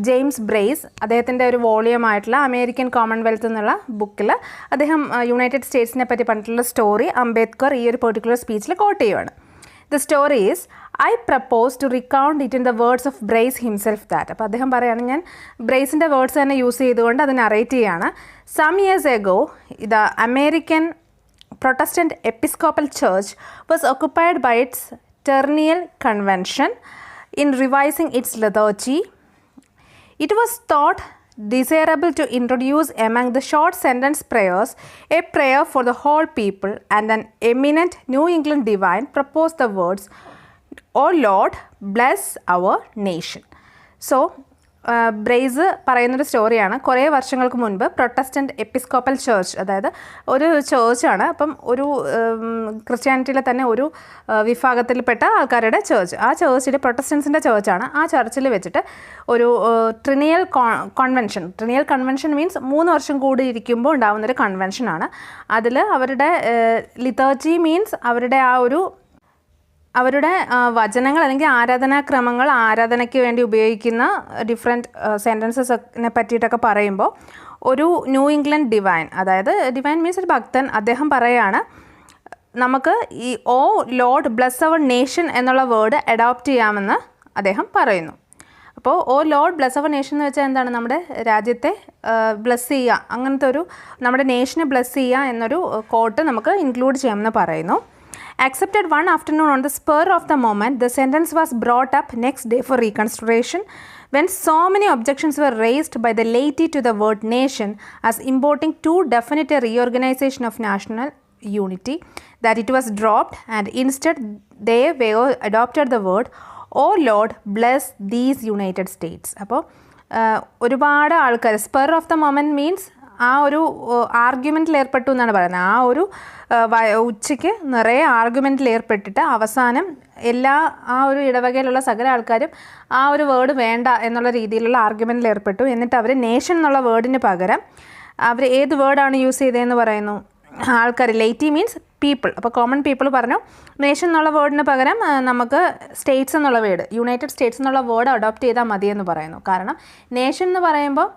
James Bryce. അദ്ദേഹത്തിൻ്റെ ഒരു വോളിയമായിട്ടുള്ള American Commonwealth എന്നുള്ള ബുക്കിൽ അദ്ദേഹം United സ്റ്റേറ്റ്സിനെ പറ്റി പറഞ്ഞിട്ടുള്ള സ്റ്റോറി അംബേദ്കർ ഈ ഒരു പെർട്ടിക്കുലർ സ്പീച്ചിൽ കോട്ട് ചെയ്യുവാണ്. The story is I propose to recount it in the words of Bryce himself that. അപ്പോൾ അദ്ദേഹം പറയുകയാണ്, ഞാൻ ബ്രൈസിൻ്റെ വേർഡ്സ് തന്നെ യൂസ് ചെയ്തുകൊണ്ട് അത് നറേറ്റ് ചെയ്യുകയാണ്. Some years ago the American Protestant Episcopal Church was occupied by its Ternial Convention in revising its liturgy. It was thought desirable to introduce among the short sentence prayers a prayer for the whole people, and an eminent New England divine proposed the words, "O Lord, bless our nation." So, Bryce പറയുന്നൊരു സ്റ്റോറിയാണ്. കുറേ വർഷങ്ങൾക്ക് മുൻപ് Protestant episcopal church, അതായത് ഒരു ചേർച്ചാണ്, അപ്പം ഒരു ക്രിസ്ത്യാനിറ്റിയിലെ തന്നെ ഒരു വിഭാഗത്തിൽപ്പെട്ട ആൾക്കാരുടെ ചേർച്ച്, ആ ചേർച്ചിൽ പ്രൊട്ടസ്റ്റൻസിൻ്റെ ചേർച്ചാണ്. ആ ചർച്ചിൽ വെച്ചിട്ട് ഒരു ട്രിനിയൽ കൺവെൻഷൻ മീൻസ് 3 വർഷം കൂടി ഇരിക്കുമ്പോൾ ഉണ്ടാകുന്നൊരു കൺവെൻഷനാണ്. അതിൽ അവരുടെ ലിതർജി മീൻസ് അവരുടെ വചനങ്ങൾ അല്ലെങ്കിൽ ആരാധനാക്രമങ്ങൾ, ആരാധനയ്ക്ക് വേണ്ടി ഉപയോഗിക്കുന്ന ഡിഫറെൻറ്റ് സെൻറ്റൻസസിനെ പറ്റിയിട്ടൊക്കെ പറയുമ്പോൾ ഒരു ന്യൂ ഇംഗ്ലണ്ട് ഡിവൈൻ, അതായത് ഡിവൈൻ മീൻസ് ഒരു ഭക്തൻ, അദ്ദേഹം പറയാണ് നമുക്ക് ഈ ഓ ലോർഡ് ബ്ലെസ് അവർ നേഷൻ എന്നുള്ള വേർഡ് അഡോപ്റ്റ് ചെയ്യാമെന്ന് അദ്ദേഹം പറയുന്നു. അപ്പോൾ ഓ ലോർഡ് ബ്ലെസ് അവർ നേഷൻ എന്ന് വെച്ചാൽ എന്താണ്? നമ്മുടെ രാജ്യത്തെ ബ്ലെസ് ചെയ്യുക, അങ്ങനത്തെ ഒരു നമ്മുടെ നേഷനെ ബ്ലെസ് ചെയ്യുക എന്നൊരു കോട്ട് നമുക്ക് ഇൻക്ലൂഡ് ചെയ്യാമെന്ന് പറയുന്നു. Accepted one afternoon on the spur of the moment, the sentence was brought up next day for reconsideration when so many objections were raised by the laity to the word nation as importing too definite a reorganization of national unity that it was dropped, and instead they adopted the word, "O Lord, bless these United States." അപ്പോൾ ഒരുപാട് ആൾക്കാർ spur of the moment means ആ ഒരു ആർഗ്യുമെൻറ്റിൽ ഏർപ്പെട്ടു എന്നാണ് പറയുന്നത്. ആ ഒരു ഉച്ചയ്ക്ക് നിറയെ ആർഗ്യുമെൻറ്റിൽ ഏർപ്പെട്ടിട്ട് അവസാനം എല്ലാ ആ ഒരു ഇടവകയിലുള്ള സകല ആൾക്കാരും ആ ഒരു വേർഡ് വേണ്ട എന്നുള്ള രീതിയിലുള്ള ആർഗ്യുമെൻറ്റിൽ ഏർപ്പെട്ടു. എന്നിട്ട് അവർ നേഷൻ എന്നുള്ള വേർഡിന് പകരം അവർ ഏത് വേർഡാണ് യൂസ് ചെയ്തതെന്ന് പറയുന്നു, ആൾക്കാർ. ലെയ്റ്റി മീൻസ് പീപ്പിൾ. അപ്പോൾ കോമൺ പീപ്പിൾ പറഞ്ഞു നേഷൻ എന്നുള്ള വേർഡിന് പകരം നമുക്ക് സ്റ്റേറ്റ്സ് എന്നുള്ള വേർഡ്, യുണൈറ്റഡ് സ്റ്റേറ്റ്സ് എന്നുള്ള വേർഡ് അഡോപ്റ്റ് ചെയ്താൽ മതിയെന്ന് പറയുന്നു. കാരണം നേഷൻ എന്ന് പറയുമ്പോൾ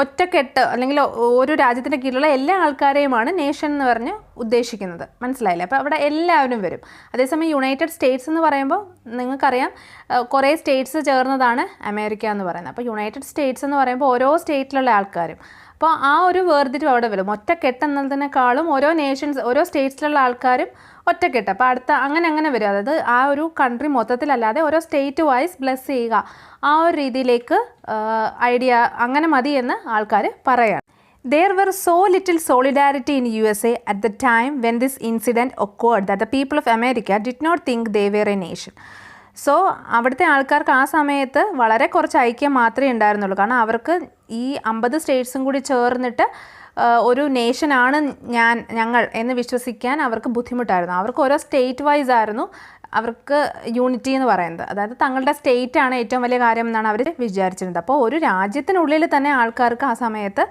ഒറ്റക്കെട്ട് അല്ലെങ്കിൽ ഒരു രാജ്യത്തിൻ്റെ കീഴിലുള്ള എല്ലാ ആൾക്കാരെയുമാണ് നേഷൻ എന്ന് പറഞ്ഞ് ഉദ്ദേശിക്കുന്നത്. മനസ്സിലായില്ലേ? അപ്പോൾ അവിടെ എല്ലാവരും വരും. അതേസമയം യുണൈറ്റഡ് സ്റ്റേറ്റ്സ് എന്ന് പറയുമ്പോൾ നിങ്ങൾക്കറിയാം കുറേ സ്റ്റേറ്റ്സ് ചേർന്നതാണ് അമേരിക്ക എന്ന് പറയുന്നത്. അപ്പോൾ യുണൈറ്റഡ് സ്റ്റേറ്റ്സ് എന്ന് പറയുമ്പോൾ ഓരോ സ്റ്റേറ്റിലുള്ള ആൾക്കാരും, അപ്പോൾ ആ ഒരു വേർതിരിവ് അവിടെ വരും. ഒറ്റക്കെട്ട് എന്നതിനേക്കാളും ഓരോ നേഷൻസ്, ഓരോ സ്റ്റേറ്റ്സിലുള്ള ആൾക്കാരും ഒറ്റക്കെട്ട്. അപ്പോൾ അങ്ങനെ വരും. അതായത് ആ ഒരു കൺട്രി മൊത്തത്തിലല്ലാതെ ഓരോ സ്റ്റേറ്റ് വൈസ് ബ്ലെസ് ചെയ്യുക, ആ ഒരു രീതിയിലേക്ക് ഐഡിയ അങ്ങനെ മതി എന്ന് ആൾക്കാർ പറയാം. There were so little solidarity in USA at the time when this incident occurred that the people of America did not think they were a nation. So അവിടുത്തെ ആൾക്കാർക്ക് ആ സമയത്ത് വളരെ കുറച്ച് ഐക്യം മാത്രമേ ഉണ്ടായിരുന്നുള്ളൂ. കാരണം അവർക്ക് ഈ 50 സ്റ്റേറ്റ്സും കൂടി ചേർന്നിട്ട് ഒരു നേഷനാണ് ഞങ്ങൾ എന്ന് വിശ്വസിക്കാൻ അവർക്ക് ബുദ്ധിമുട്ടായിരുന്നു. അവർക്ക് ഓരോ സ്റ്റേറ്റ് വൈസ് ആയിരുന്നു അവർക്ക് യൂണിറ്റി എന്ന് പറയുന്നത്. അതായത് തങ്ങളുടെ സ്റ്റേറ്റാണ് ഏറ്റവും വലിയ കാര്യം എന്നാണ് അവർ വിചാരിച്ചിരുന്നത്. അപ്പോൾ ഒരു രാജ്യത്തിനുള്ളിൽ തന്നെ ആൾക്കാർക്ക് ആ സമയത്ത്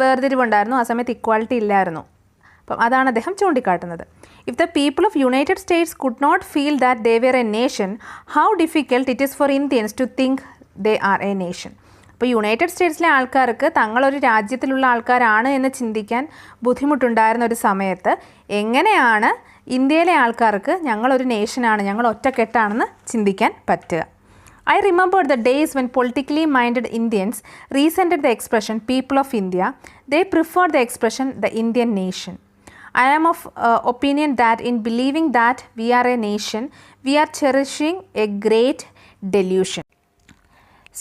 വേർതിരിവുണ്ടായിരുന്നു, ആ സമയത്ത് ഇക്വാലിറ്റി ഇല്ലായിരുന്നു. അപ്പം അതാണ് അദ്ദേഹം ചൂണ്ടിക്കാട്ടുന്നത്. If the people of United States could not feel that they were a nation, how difficult it is for Indians to think they are a nation. അപ്പോൾ യുണൈറ്റഡ് സ്റ്റേറ്റ്സിലെ ആൾക്കാർക്ക് തങ്ങളൊരു രാജ്യത്തിലുള്ള ആൾക്കാരാണ് എന്ന് ചിന്തിക്കാൻ ബുദ്ധിമുട്ടുണ്ടായിരുന്ന ഒരു സമയത്ത് എങ്ങനെയാണ് ഇന്ത്യയിലെ ആൾക്കാർക്ക് ഞങ്ങളൊരു നേഷനാണ്, ഞങ്ങൾ ഒറ്റക്കെട്ടാണെന്ന് ചിന്തിക്കാൻ പറ്റുക. I remember the days when politically minded Indians resented the expression people of India. They preferred the expression the Indian nation. I am of opinion that in believing that we are a nation, we are cherishing a great delusion.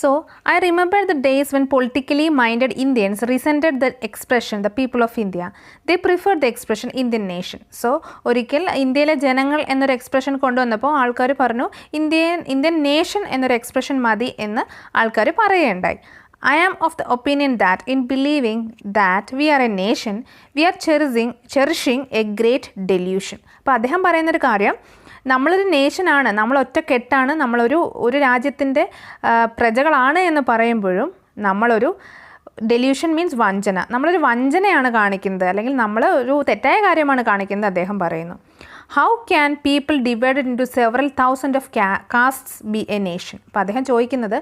So, I remember the days when politically minded Indians resented the expression the people of India. They preferred the expression Indian nation. So, ഒരിക്കൽ ഇന്ത്യയിലെ ജനങ്ങൾ എന്നൊരു expression കൊണ്ടുവന്നപ്പോൾ ആൾക്കാർ പറഞ്ഞു Indian nation എന്നൊരു expression മതി എന്ന് ആൾക്കാർ പറയുകയുണ്ടായി. I am of the opinion that in believing that we are a nation, we are cherishing a great delusion. അപ്പോൾ അദ്ദേഹം പറയുന്നൊരു കാര്യം, നമ്മളൊരു നേഷനാണ്, നമ്മൾ ഒറ്റക്കെട്ടാണ്, നമ്മളൊരു രാജ്യത്തിൻ്റെ പ്രജകളാണ് എന്ന് പറയുമ്പോഴും നമ്മളൊരു ഡെല്യൂഷൻ മീൻസ് വഞ്ചന, നമ്മളൊരു വഞ്ചനയാണ് കാണിക്കുന്നത്, അല്ലെങ്കിൽ നമ്മൾ ഒരു തെറ്റായ കാര്യമാണ് കാണിക്കുന്നത് അദ്ദേഹം പറയുന്നു. How can people divided into several thousands of castes be a nation? അപ്പോൾ അദ്ദേഹം ചോദിക്കുന്നത്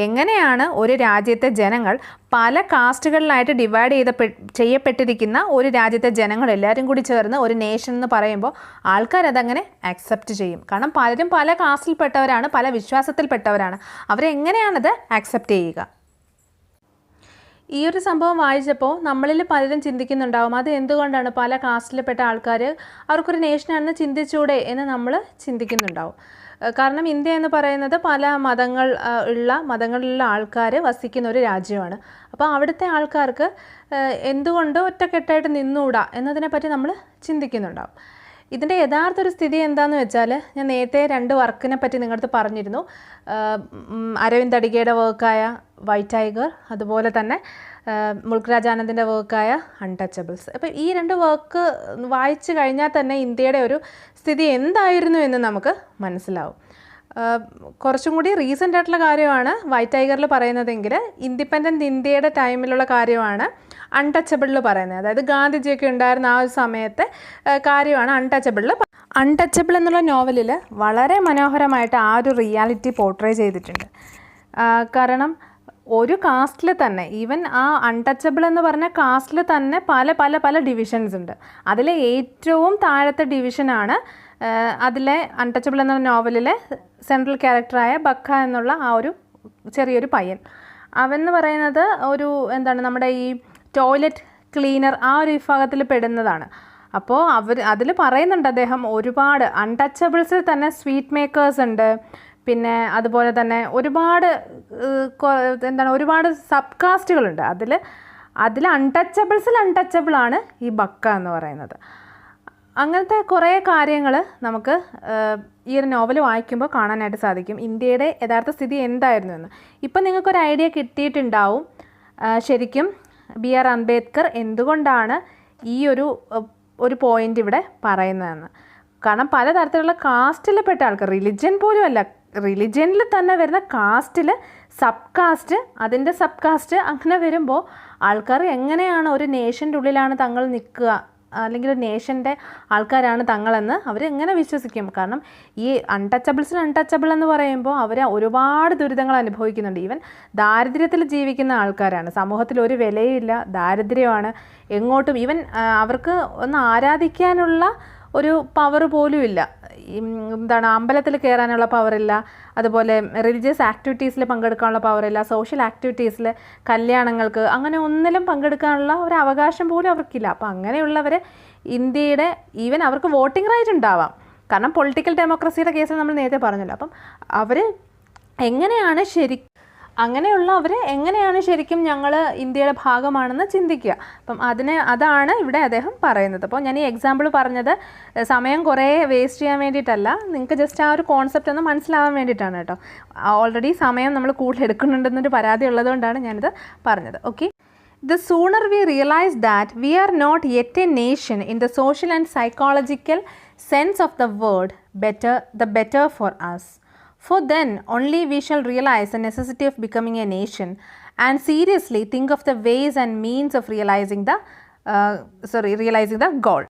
എങ്ങനെയാണ് ഒരു രാജ്യത്തെ ജനങ്ങൾ പല കാസ്റ്റുകളിലായിട്ട് ഡിവൈഡ് ചെയ്യപ്പെട്ടിരിക്കുന്ന ഒരു രാജ്യത്തെ ജനങ്ങൾ എല്ലാവരും കൂടി ചേർന്ന് ഒരു നേഷൻ എന്ന് പറയുമ്പോൾ ആൾക്കാരതങ്ങനെ അക്സെപ്റ്റ് ചെയ്യും. കാരണം പലരും പല കാസ്റ്റിൽപ്പെട്ടവരാണ്, പല വിശ്വാസത്തിൽപ്പെട്ടവരാണ്. അവരെങ്ങനെയാണത് അക്സെപ്റ്റ് ചെയ്യുക? ഈ ഒരു സംഭവം വായിച്ചപ്പോൾ നമ്മളിൽ പലരും ചിന്തിക്കുന്നുണ്ടാവും, അത് എന്തുകൊണ്ടാണ് പല കാസ്റ്റിൽപ്പെട്ട ആൾക്കാർ അവർക്കൊരു നേഷനാണെന്ന് ചിന്തിച്ചൂടെ എന്ന് നമ്മൾ ചിന്തിക്കുന്നുണ്ടാവും. കാരണം ഇന്ത്യ എന്ന് പറയുന്നത് പല മതങ്ങളിലുള്ള ആൾക്കാർ വസിക്കുന്ന ഒരു രാജ്യമാണ്. അപ്പോൾ അവിടുത്തെ ആൾക്കാർക്ക് എന്തുകൊണ്ട് ഒറ്റക്കെട്ടായിട്ട് നിന്നുകൂടാ എന്നതിനെപ്പറ്റി നമ്മൾ ചിന്തിക്കുന്നുണ്ടാവും. ഇതിൻ്റെ യഥാർത്ഥ ഒരു സ്ഥിതി എന്താണെന്ന് വെച്ചാൽ, ഞാൻ നേരത്തെ 2 വർക്കിനെ പറ്റി നിങ്ങളടുത്ത് പറഞ്ഞിരുന്നു. അരവിന്ദ് അഡിഗയുടെ വർക്കായ വൈറ്റ് ടൈഗർ, അതുപോലെ തന്നെ മുൽക്ക് രാജ് ആനന്ദിൻ്റെ വർക്കായ അൺടച്ചബിൾസ്. അപ്പോൾ ഈ 2 വർക്ക് വായിച്ചു കഴിഞ്ഞാൽ തന്നെ ഇന്ത്യയുടെ ഒരു സ്ഥിതി എന്തായിരുന്നു എന്ന് നമുക്ക് മനസ്സിലാവും. കുറച്ചും കൂടി റീസെൻ്റ് ആയിട്ടുള്ള കാര്യമാണ് വൈറ്റ് ടൈഗറിൽ പറയുന്നതെങ്കിൽ ഇൻഡിപെൻഡൻറ്റ് ഇന്ത്യയുടെ ടൈമിലുള്ള കാര്യമാണ് അൺടച്ചബിളിൽ പറയുന്നത്. അതായത് ഗാന്ധിജിയൊക്കെ ഉണ്ടായിരുന്ന ആ ഒരു സമയത്തെ കാര്യമാണ് അൺടച്ചബിൾ എന്നുള്ള നോവലിൽ വളരെ മനോഹരമായിട്ട് ആ ഒരു റിയാലിറ്റി പോർട്രേ ചെയ്തിട്ടുണ്ട്. കാരണം ഒരു കാസ്റ്റിൽ തന്നെ, ഈവൻ ആ അൺടച്ചബിൾ എന്ന് പറഞ്ഞ കാസ്റ്റിൽ തന്നെ പല ഡിവിഷൻസ് ഉണ്ട്. അതിലെ ഏറ്റവും താഴത്തെ ഡിവിഷനാണ് അതിലെ അൺടച്ചബിൾ എന്ന നോവലിലെ സെൻട്രൽ ക്യാരക്ടറായ ബക്ക എന്നുള്ള ആ ഒരു ചെറിയൊരു പയ്യൻ. അവൻ എന്ന് പറയുന്നത് നമ്മുടെ ഈ ടോയ്ലറ്റ് ക്ലീനർ ആ ഒരു വിഭാഗത്തിൽ പെടുന്നതാണ്. അപ്പോൾ അതിൽ പറയുന്നുണ്ട് അദ്ദേഹം ഒരുപാട് അൺടച്ചബിൾസിൽ തന്നെ സ്വീറ്റ് മേക്കേഴ്സ് ഉണ്ട്, പിന്നെ അതുപോലെ തന്നെ ഒരുപാട് സബ് കാസ്റ്റുകളുണ്ട്. അതിൽ അൺടച്ചബിളാണ് ഈ ബക്ക എന്ന് പറയുന്നത്. അങ്ങനത്തെ കുറേ കാര്യങ്ങൾ നമുക്ക് ഈ ഒരു നോവൽ വായിക്കുമ്പോൾ കാണാനായിട്ട് സാധിക്കും, ഇന്ത്യയുടെ യഥാർത്ഥ സ്ഥിതി എന്തായിരുന്നു എന്ന്. ഇപ്പം നിങ്ങൾക്കൊരു ഐഡിയ കിട്ടിയിട്ടുണ്ടാവും ശരിക്കും BR അംബേദ്കർ എന്തുകൊണ്ടാണ് ഈ ഒരു പോയിൻ്റ് ഇവിടെ പറയുന്നതെന്ന്. കാരണം പലതരത്തിലുള്ള കാസ്റ്റിൽപ്പെട്ട ആൾക്കാർ, റിലിജ്യൻ പോലും അല്ല, റിലിജ്യനിൽ തന്നെ വരുന്ന കാസ്റ്റിൽ സബ് കാസ്റ്റ്, അതിൻ്റെ സബ് കാസ്റ്റ്, അങ്ങനെ വരുമ്പോൾ ആൾക്കാർ എങ്ങനെയാണ് ഒരു നേഷൻ്റെ ഉള്ളിലാണ് തങ്ങൾ നിൽക്കുക, അല്ലെങ്കിൽ ഒരു നേഷൻ്റെ ആൾക്കാരാണ് തങ്ങളെന്ന് അവർ എങ്ങനെ വിശ്വസിക്കും? കാരണം ഈ അൺടച്ചബിൾ എന്ന് പറയുമ്പോൾ അവർ ഒരുപാട് ദുരിതങ്ങൾ അനുഭവിക്കുന്നുണ്ട്. ഈവൻ ദാരിദ്ര്യത്തിൽ ജീവിക്കുന്ന ആൾക്കാരാണ്, സമൂഹത്തിൽ ഒരു വിലയില്ല, ദാരിദ്ര്യമാണ്, എങ്ങോട്ടും ഈവൻ അവർക്ക് ഒന്ന് ആരാധിക്കാനുള്ള ഒരു പവർ പോലും ഇല്ല. അമ്പലത്തിൽ കയറാനുള്ള പവറില്ല, അതുപോലെ റിലീജിയസ് ആക്ടിവിറ്റീസിൽ പങ്കെടുക്കാനുള്ള പവറില്ല, സോഷ്യൽ ആക്ടിവിറ്റീസിൽ, കല്യാണങ്ങൾക്ക്, അങ്ങനെ ഒന്നിലും പങ്കെടുക്കാനുള്ള ഒരു അവകാശം പോലും അവർക്കില്ല. അപ്പോൾ അങ്ങനെയുള്ളവർ ഇന്ത്യയുടെ ഈവൻ അവർക്ക് വോട്ടിംഗ് റൈറ്റ് ഉണ്ടാവാം, കാരണം പൊളിറ്റിക്കൽ ഡെമോക്രസിയുടെ കേസിൽ നമ്മൾ നേരത്തെ പറഞ്ഞല്ലോ. അപ്പം അവർ എങ്ങനെയാണ് എങ്ങനെയാണ് ശരിക്കും ഞങ്ങൾ ഇന്ത്യയുടെ ഭാഗമാണെന്ന് ചിന്തിക്കുക. അപ്പം അതാണ് ഇവിടെ അദ്ദേഹം പറയുന്നത്. അപ്പോൾ ഞാൻ ഈ എക്സാമ്പിൾ പറഞ്ഞത് സമയം കുറേ വേസ്റ്റ് ചെയ്യാൻ വേണ്ടിയിട്ടല്ല, നിങ്ങൾക്ക് ജസ്റ്റ് ആ ഒരു കോൺസെപ്റ്റ് ഒന്ന് മനസ്സിലാവാൻ വേണ്ടിയിട്ടാണ് കേട്ടോ. ഓൾറെഡി സമയം നമ്മൾ കൂടുതൽ എടുക്കുന്നുണ്ടെന്നൊരു പരാതി ഉള്ളതുകൊണ്ടാണ് ഞാനിത് പറഞ്ഞത്. Okay, the sooner we realize that we are not yet a nation in the social and psychological sense of the word, the better for us. For then only we shall realize the necessity of becoming a nation and seriously think of the ways and means of realizing the goal.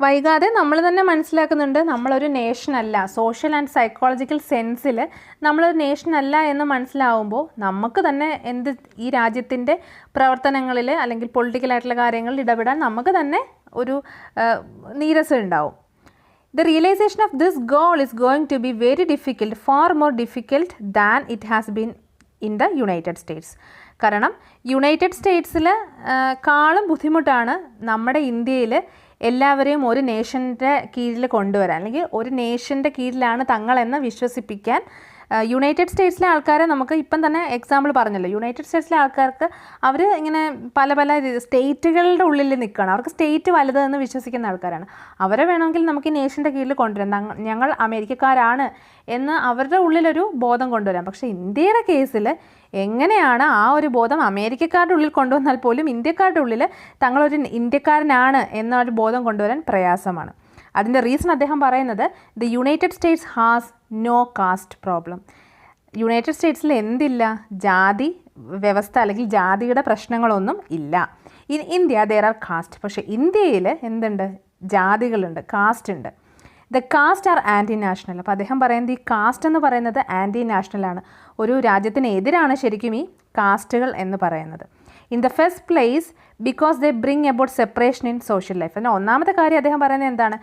വൈകാതെ നമ്മൾ തന്നെ മനസ്സിലാക്കുന്നുണ്ട് നമ്മളൊരു നേഷനല്ല, social and psychological സെൻസിൽ നമ്മളൊരു നേഷനല്ല എന്ന് മനസ്സിലാവുമ്പോൾ നമുക്ക് തന്നെ ഈ രാജ്യത്തിൻ്റെ പ്രവർത്തനങ്ങളിൽ അല്ലെങ്കിൽ പൊളിറ്റിക്കലായിട്ടുള്ള കാര്യങ്ങളിൽ ഇടപെടാൻ നമുക്ക് തന്നെ ഒരു നീരസം ഉണ്ടാവും. The realization of this goal is going to be very difficult, far more difficult than it has been in the United States. കാരണം യുണൈറ്റഡ് സ്റ്റേറ്റ്സിൽ കാളും ബുദ്ധിമുട്ടാണ് നമ്മുടെ ഇന്ത്യയിൽ എല്ലാവരെയും ഒരു നേഷൻ്റെ കീഴിൽ കൊണ്ടുവരാൻ, അല്ലെങ്കിൽ ഒരു നേഷൻ്റെ കീഴിലാണ് തങ്ങളെന്ന് വിശ്വസിപ്പിക്കാൻ. യുണൈറ്റഡ് സ്റ്റേറ്റ്സിലെ ആൾക്കാരെ നമുക്ക് ഇപ്പം തന്നെ എക്സാമ്പിൾ പറഞ്ഞല്ലോ, യുണൈറ്റഡ് സ്റ്റേറ്റ്സിലെ ആൾക്കാർക്ക് അവർ ഇങ്ങനെ പല സ്റ്റേറ്റുകളുടെ ഉള്ളിൽ നിൽക്കുകയാണ്, അവർക്ക് സ്റ്റേറ്റ് വലുതെന്ന് വിശ്വസിക്കുന്ന ആൾക്കാരാണ്. അവരെ വേണമെങ്കിൽ നമുക്ക് ഈ നേഷൻ്റെ കീഴിൽ കൊണ്ടുവരാം, ഞങ്ങൾ അമേരിക്കക്കാരാണ് എന്ന് അവരുടെ ഉള്ളിലൊരു ബോധം കൊണ്ടുവരാം. പക്ഷേ ഇന്ത്യയുടെ കേസിൽ എങ്ങനെയാണ് ആ ഒരു ബോധം അമേരിക്കക്കാരുടെ ഉള്ളിൽ കൊണ്ടുവന്നാൽ പോലും ഇന്ത്യക്കാരുടെ ഉള്ളിൽ തങ്ങളൊരു ഇന്ത്യക്കാരനാണ് എന്നൊരു ബോധം കൊണ്ടുവരാൻ പ്രയാസമാണ്. അതിൻ്റെ റീസൺ അദ്ദേഹം പറയുന്നത് the United States has no caste problem. United സ്റ്റേറ്റ്സിൽ എന്തില്ല? ജാതി വ്യവസ്ഥ അല്ലെങ്കിൽ ജാതിയുടെ പ്രശ്നങ്ങളൊന്നും ഇല്ല. In India there are caste. പക്ഷേ ഇന്ത്യയിൽ എന്തുണ്ട്? ജാതികളുണ്ട്, കാസ്റ്റ് ഉണ്ട്. The caste are anti national. അപ്പോൾ അദ്ദേഹം പറയുന്നത് ഈ കാസ്റ്റ് എന്ന് പറയുന്നത് ആൻറ്റി നാഷണലാണ്, ഒരു രാജ്യത്തിന് എതിരാണ് ശരിക്കും ഈ കാസ്റ്റുകൾ എന്ന് പറയുന്നത്. In the first place because they bring about separation in social life. എന്നാൽ ഒന്നാമത്തെ കാര്യം അദ്ദേഹം പറയുന്നത് എന്താണ്?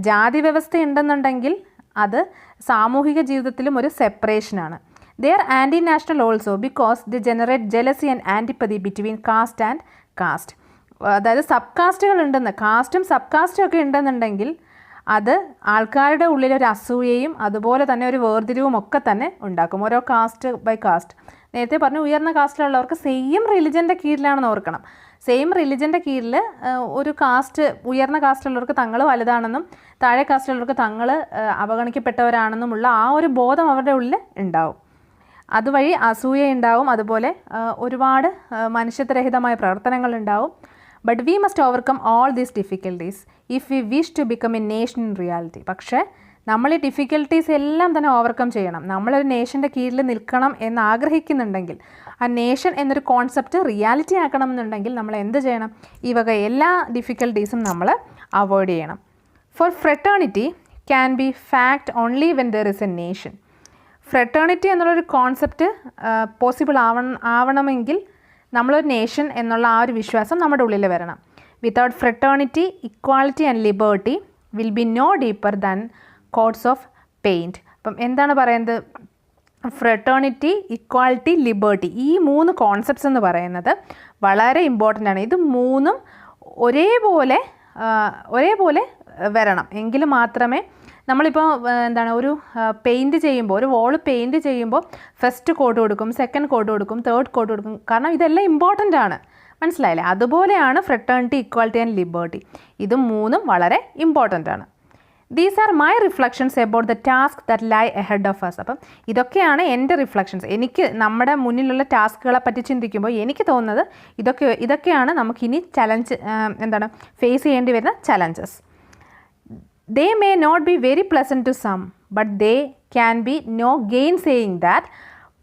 ജാതി വ്യവസ്ഥ ഉണ്ടെന്നുണ്ടെങ്കിൽ അത് സാമൂഹിക ജീവിതത്തിലും ഒരു സെപ്പറേഷനാണ്. They are anti national also because they generate jealousy and antipathy between caste and caste. അതായത് സബ് കാസ്റ്റുകൾ ഉണ്ടെന്ന്, കാസ്റ്റും സബ് കാസ്റ്റും ഒക്കെ ഉണ്ടെന്നുണ്ടെങ്കിൽ അത് ആൾക്കാരുടെ ഉള്ളിലൊരു അസൂയയും അതുപോലെ തന്നെ ഒരു വേർതിരിവും ഒക്കെ തന്നെ ഉണ്ടാക്കും. ഓരോ കാസ്റ്റ് ബൈ കാസ്റ്റ്, നേരത്തെ പറഞ്ഞു ഉയർന്ന കാസ്റ്റിലുള്ളവർക്ക് സെയിം റിലിജൻ്റെ കീഴിലാണെന്ന് ഓർക്കണം. സെയിം റിലിജൻ്റെ കീഴിൽ ഒരു കാസ്റ്റ്, ഉയർന്ന കാസ്റ്റിലുള്ളവർക്ക് തങ്ങൾ വലുതാണെന്നും താഴെ കാസ്റ്റിലുള്ളവർക്ക് തങ്ങൾ അവഗണിക്കപ്പെട്ടവരാണെന്നുമുള്ള ആ ഒരു ബോധം അവരുടെ ഉള്ളിൽ ഉണ്ടാവും. അതുവഴി അസൂയ ഉണ്ടാവും, അതുപോലെ ഒരുപാട് മനുഷ്യത്വരഹിതമായ പ്രവർത്തനങ്ങൾ ഉണ്ടാവും. But we must overcome all these difficulties if we wish to become a nation in reality. പക്ഷേ നമ്മൾ ഈ ഡിഫിക്കൽട്ടീസ് എല്ലാം തന്നെ ഓവർകം ചെയ്യണം. നമ്മളൊരു നേഷൻ്റെ കീഴിൽ നിൽക്കണം എന്ന് ആഗ്രഹിക്കുന്നുണ്ടെങ്കിൽ, ആ നേഷൻ എന്നൊരു കോൺസെപ്റ്റ് റിയാലിറ്റി ആക്കണം എന്നുണ്ടെങ്കിൽ നമ്മൾ എന്ത് ചെയ്യണം? ഈ വക എല്ലാ ഡിഫിക്കൽട്ടീസും നമ്മൾ അവോയ്ഡ് ചെയ്യണം. For fraternity can be fact only when there is a nation. Fraternity എന്നുള്ളൊരു കോൺസെപ്റ്റ് പോസിബിൾ ആവണമെങ്കിൽ നമ്മളൊരു നേഷൻ എന്നുള്ള ആ ഒരു വിശ്വാസം നമ്മുടെ ഉള്ളിൽ വരണം. Without fraternity, equality and liberty will be no deeper than coats of paint. അപ്പം എന്താണ് പറയുന്നത്? ഫ്രെറ്റേണിറ്റി, ഇക്വാളിറ്റി, ലിബേർട്ടി, ഈ 3 കോൺസെപ്റ്റ്സ് എന്ന് പറയുന്നത് വളരെ ഇമ്പോർട്ടൻ്റ് ആണ്. ഇത് 3ഉം ഒരേപോലെ വരണം, എങ്കിൽ മാത്രമേ നമ്മളിപ്പോൾ ഒരു പെയിൻറ്റ് ചെയ്യുമ്പോൾ, ഒരു വോൾ പെയിൻറ്റ് ചെയ്യുമ്പോൾ ഫസ്റ്റ് കോട്ട് കൊടുക്കും, സെക്കൻഡ് കോട്ട് കൊടുക്കും, തേർഡ് കോട്ട് കൊടുക്കും. കാരണം ഇതെല്ലാം ഇമ്പോർട്ടൻ്റ് ആണ്, മനസ്സിലായില്ലേ? അതുപോലെയാണ് ഫ്രെറ്റേണിറ്റി, ഇക്വാലിറ്റി ആൻഡ് ലിബേർട്ടി. ഇത് 3ഉം വളരെ ഇമ്പോർട്ടൻ്റ് ആണ്. These are my reflections about the task that lie ahead of us. അപ്പം ഇതൊക്കെയാണ് എൻ്റെ റിഫ്ലക്ഷൻസ്. എനിക്ക് നമ്മുടെ മുന്നിലുള്ള ടാസ്കുകളെ പറ്റി ചിന്തിക്കുമ്പോൾ എനിക്ക് തോന്നുന്നത് ഇതൊക്കെയാണ് നമുക്കിനി ഫേസ് ചെയ്യേണ്ടി വരുന്ന challenges. They may not be very pleasant to some, but they can be no gainsaying that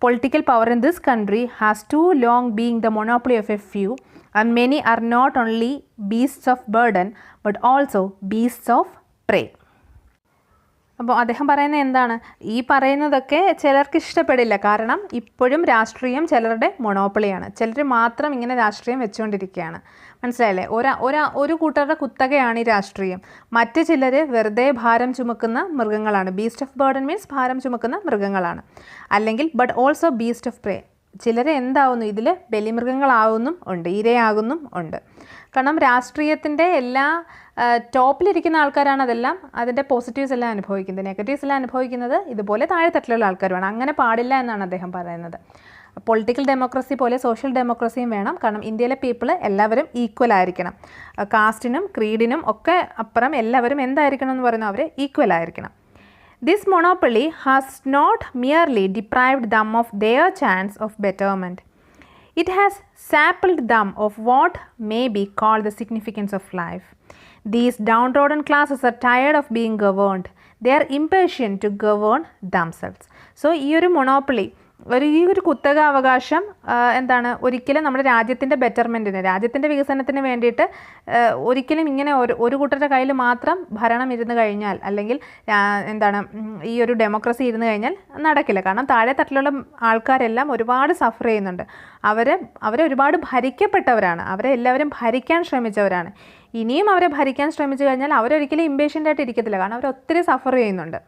political power in this country has too long been the monopoly of a few, and many are not only beasts of burden but also beasts of prey. അപ്പോൾ അദ്ദേഹം പറയുന്നത് എന്താണ്, ഈ പറയുന്നതൊക്കെ ചിലർക്ക് ഇഷ്ടപ്പെടില്ല. കാരണം ഇപ്പോഴും രാഷ്ട്രീയം ചിലരുടെ മൊണോപ്പൊളിയാണ്. ചിലർ മാത്രം ഇങ്ങനെ രാഷ്ട്രീയം വെച്ചുകൊണ്ടിരിക്കുകയാണ്. മനസ്സിലായില്ലേ? ഒരു കൂട്ടരുടെ കുത്തകയാണ് ഈ രാഷ്ട്രീയം. മറ്റ് ചിലർ വെറുതെ ഭാരം ചുമക്കുന്ന മൃഗങ്ങളാണ്. ബീസ്റ്റ് ഓഫ് ബേർഡൻ മീൻസ് ഭാരം ചുമക്കുന്ന മൃഗങ്ങളാണ്. അല്ലെങ്കിൽ ബട്ട് ഓൾസോ ബീസ്റ്റ് ഓഫ് പ്രേ. ചിലർ എന്താവുന്നു, ഇതിൽ ബലിമൃഗങ്ങളാവുന്നും ഉണ്ട്, ഇരയാകുന്നും ഉണ്ട്. കാരണം രാഷ്ട്രീയത്തിൻ്റെ എല്ലാ ടോപ്പിലിരിക്കുന്ന ആൾക്കാരാണ് അതെല്ലാം അതിൻ്റെ പോസിറ്റീവ്സ് എല്ലാം അനുഭവിക്കുന്നത്. നെഗറ്റീവ്സ് എല്ലാം അനുഭവിക്കുന്നത് ഇതുപോലെ താഴെത്തട്ടിലുള്ള ആൾക്കാരുമാണ്. അങ്ങനെ പാടില്ല എന്നാണ് അദ്ദേഹം പറയുന്നത്. പൊളിറ്റിക്കൽ ഡെമോക്രസി പോലെ സോഷ്യൽ ഡെമോക്രസിയും വേണം. കാരണം ഇന്ത്യയിലെ പീപ്പിൾ എല്ലാവരും ഈക്വൽ ആയിരിക്കണം. കാസ്റ്റിനും ക്രീഡിനും ഒക്കെ അപ്പുറം എല്ലാവരും എന്തായിരിക്കണം എന്ന് പറയുന്നത്, അവർ ഈക്വൽ ആയിരിക്കണം. This monopoly has not merely deprived them of their chance of betterment. It has sapped them of what may be called the significance of life. These downtrodden classes are tired of being governed. They are impatient to govern themselves. So, ഈ ഒരു monopoly, ഈ ഒരു കുത്തക അവകാശം എന്താണ്, ഒരിക്കലും നമ്മുടെ രാജ്യത്തിൻ്റെ ബെറ്റർമെൻറ്റിന്, രാജ്യത്തിൻ്റെ വികസനത്തിന് വേണ്ടിയിട്ട് ഒരിക്കലും ഇങ്ങനെ ഒരു കൂട്ടരുടെ കയ്യിൽ മാത്രം ഭരണം ഇരുന്ന് കഴിഞ്ഞാൽ, അല്ലെങ്കിൽ എന്താണ് ഈ ഒരു ഡെമോക്രസി ഇരുന്ന് കഴിഞ്ഞാൽ നടക്കില്ല. കാരണം താഴെ തട്ടിലുള്ള ആൾക്കാരെല്ലാം ഒരുപാട് സഫർ ചെയ്യുന്നുണ്ട്. അവരെ ഒരുപാട് ഭരിക്കപ്പെട്ടവരാണ്. അവരെ എല്ലാവരും ഭരിക്കാൻ ശ്രമിച്ചവരാണ്. ഇനിയും അവരെ ഭരിക്കാൻ ശ്രമിച്ചു കഴിഞ്ഞാൽ അവരൊരിക്കലും ഇമ്പേഷ്യൻ്റ് ആയിട്ട് ഇരിക്കത്തില്ല. കാരണം അവർ ഒത്തിരി സഫർ ചെയ്യുന്നുണ്ട്.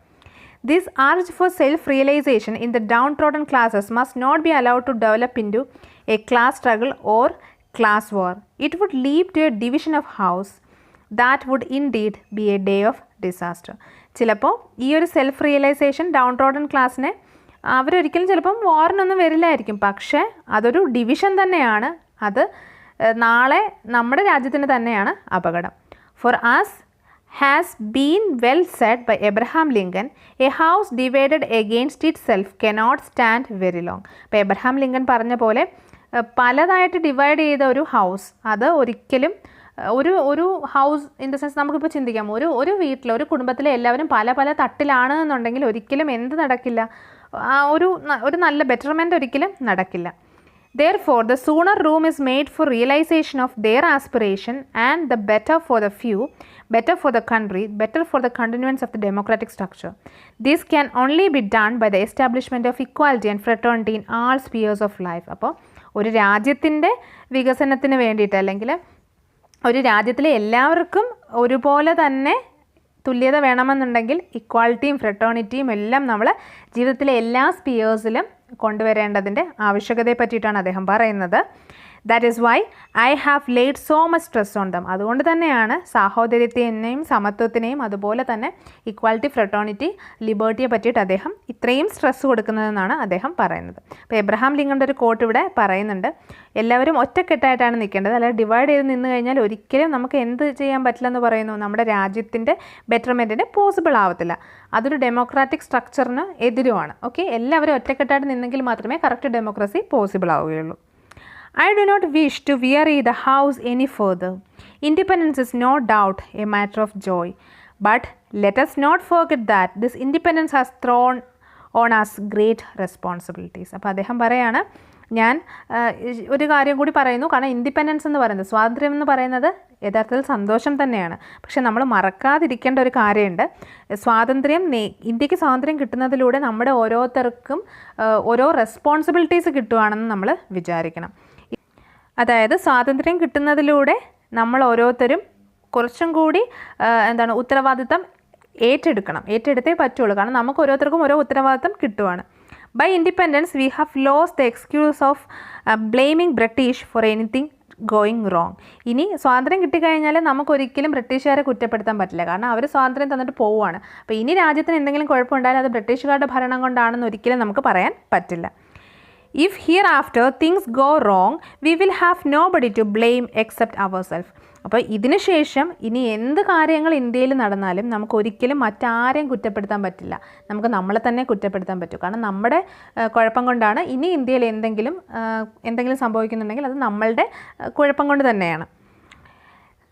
This urge for self-realization in the downtrodden classes must not be allowed to develop into a class struggle or class war. It would lead to a division of house that would indeed be a day of disaster. ചിലപ്പോൾ ഈ ഒരു self realization ഡൗൺട്രോഡൻ ക്ലാസ്സിനെ അവരൊരിക്കലും ചിലപ്പം വാറിനൊന്നും വരില്ലായിരിക്കും. പക്ഷേ അതൊരു division തന്നെയാണ്. അത് നാളെ നമ്മുടെ രാജ്യത്തിന് തന്നെയാണ് അപകടം. For us has been well said by Abraham Lincoln, a house divided against itself cannot stand very long. അപ്പോൾ എബ്രഹാം ലിങ്കൺ പറഞ്ഞ പോലെ പലതായിട്ട് ഡിവൈഡ് ചെയ്ത ഒരു ഹൗസ്, അത് ഒരിക്കലും ഒരു ഹൗസ് ഇൻ ദ സെൻസ് നമുക്കിപ്പോൾ ചിന്തിക്കാം, ഒരു വീട്ടിൽ ഒരു കുടുംബത്തിലെ എല്ലാവരും പല പല തട്ടിലാണ് എന്നുണ്ടെങ്കിൽ ഒരിക്കലും എന്ത് നടക്കില്ല, ഒരു നല്ല ബെറ്റർമെൻറ്റ് ഒരിക്കലും നടക്കില്ല. Therefore, the sooner room is made for realization of their aspiration, and the better for the few, better for the country, better for the continuance of the democratic structure. This can only be done by the establishment of equality and fraternity in all spheres of life. അപ്പോൾ ഒരു രാജ്യത്തിൻ്റെ വികസനത്തിന് വേണ്ടിയിട്ട്, അല്ലെങ്കിൽ ഒരു രാജ്യത്തിലെ എല്ലാവർക്കും ഒരുപോലെ തന്നെ തുല്യത വേണമെന്നുണ്ടെങ്കിൽ ഇക്വാളിറ്റിയും ഫ്രട്ടേണിറ്റിയും എല്ലാം നമ്മൾ ജീവിതത്തിലെ എല്ലാ സ്പിയേഴ്സിലും കൊണ്ടുവരേണ്ടതിൻ്റെ ആവശ്യകതയെ പറ്റിയിട്ടാണ് അദ്ദേഹം പറയുന്നത്. That is why I have laid so much stress on them. അതുകൊണ്ട് തന്നെയാണ് സാഹോദര്യത്തിനെയും സമത്വത്തിനെയും അതുപോലെ തന്നെ ഇക്വാലിറ്റി, ഫ്രട്ടേണിറ്റി, ലിബേർട്ടിയെ പറ്റിയിട്ട് അദ്ദേഹം ഇത്രയും സ്ട്രെസ് കൊടുക്കുന്നതെന്നാണ് അദ്ദേഹം പറയുന്നത്. അപ്പോൾ എബ്രഹാം ലിങ്കൻ്റെ ഒരു കോട്ട് ഇവിടെ പറയുന്നുണ്ട്, എല്ലാവരും ഒറ്റക്കെട്ടായിട്ടാണ് നിൽക്കേണ്ടത്, അല്ലാതെ ഡിവൈഡ് ചെയ്ത് നിന്ന് കഴിഞ്ഞാൽ ഒരിക്കലും നമുക്ക് എന്ത് ചെയ്യാൻ പറ്റില്ലെന്ന് പറയുന്നു, നമ്മുടെ രാജ്യത്തിൻ്റെ ബെറ്റർമെൻറ്റിന് പോസിബിൾ ആവത്തില്ല. അതൊരു ഡെമോക്രാറ്റിക് സ്ട്രക്ചറിന് എതിരുമാണ്. ഓക്കെ, എല്ലാവരും ഒറ്റക്കെട്ടായിട്ട് നിന്നെങ്കിൽ മാത്രമേ കറക്റ്റ് ഡെമോക്രസി പോസിബിൾ ആവുകയുള്ളൂ. I do not wish to weary the house any further. Independence is no doubt a matter of joy, but let us not forget that this independence has thrown on us great responsibilities. അപ്പോൾ അദ്ദേഹം പറയാണ്, ഞാൻ ഒരു കാര്യം കൂടി പറയുന്നു. കാരണം independence എന്ന് പറയുന്നത്, സ്വാതന്ത്ര്യം എന്ന് പറയുന്നത് യഥാർത്ഥത്തിൽ സന്തോഷം തന്നെയാണ്. പക്ഷെ നമ്മൾ മറക്കാതിരിക്കേണ്ട ഒരു കാര്യമുണ്ട്. ഇന്ത്യക്ക് സ്വാതന്ത്ര്യം കിട്ടുന്നതിലൂടെ നമ്മുടെ ഓരോരുത്തർക്കും ഓരോ റെസ്പോൺസിബിലിറ്റീസ് കിട്ടുവാണെന്ന് നമ്മൾ വിചാരിക്കണം. അതായത് സ്വാതന്ത്ര്യം കിട്ടുന്നതിലൂടെ നമ്മൾ ഓരോരുത്തരും കുറച്ചും കൂടി ഉത്തരവാദിത്തം ഏറ്റെടുത്തേ പറ്റുള്ളൂ. കാരണം നമുക്ക് ഓരോരുത്തർക്കും ഓരോ ഉത്തരവാദിത്തം കിട്ടുവാണ്. By independence we have lost the excuse of blaming British for anything going wrong. ഇനി സ്വാതന്ത്ര്യം കിട്ടിക്കഴിഞ്ഞാൽ നമുക്കൊരിക്കലും ബ്രിട്ടീഷുകാരെ കുറ്റപ്പെടുത്താൻ പറ്റില്ല. കാരണം അവർ സ്വാതന്ത്ര്യം തന്നിട്ട് പോവുകയാണ്. അപ്പോൾ ഇനി രാജ്യത്തിന് എന്തെങ്കിലും കുഴപ്പമുണ്ടായാലും അത് ബ്രിട്ടീഷുകാരുടെ ഭരണം കൊണ്ടാണെന്ന് ഒരിക്കലും നമുക്ക് പറയാൻ പറ്റില്ല. If hereafter things go wrong, we will have nobody to blame except ourselves. അപ്പോൾ ഇതിന് ശേഷം ഇനി എന്ത് കാര്യങ്ങൾ ഇന്ത്യയിൽ നടന്നാലും നമുക്ക് ഒരിക്കലും മറ്റാരെയും കുറ്റപ്പെടുത്താൻ പറ്റില്ല. നമുക്ക് നമ്മളെ തന്നെ കുറ്റപ്പെടുത്താൻ പറ്റും. കാരണം നമ്മുടെ കുഴപ്പം കൊണ്ടാണ് ഇനി ഇന്ത്യയിൽ എന്തെങ്കിലും സംഭവിക്കുന്നുണ്ടെങ്കിൽ അത് നമ്മളുടെ കുഴപ്പം കൊണ്ട് തന്നെയാണ്.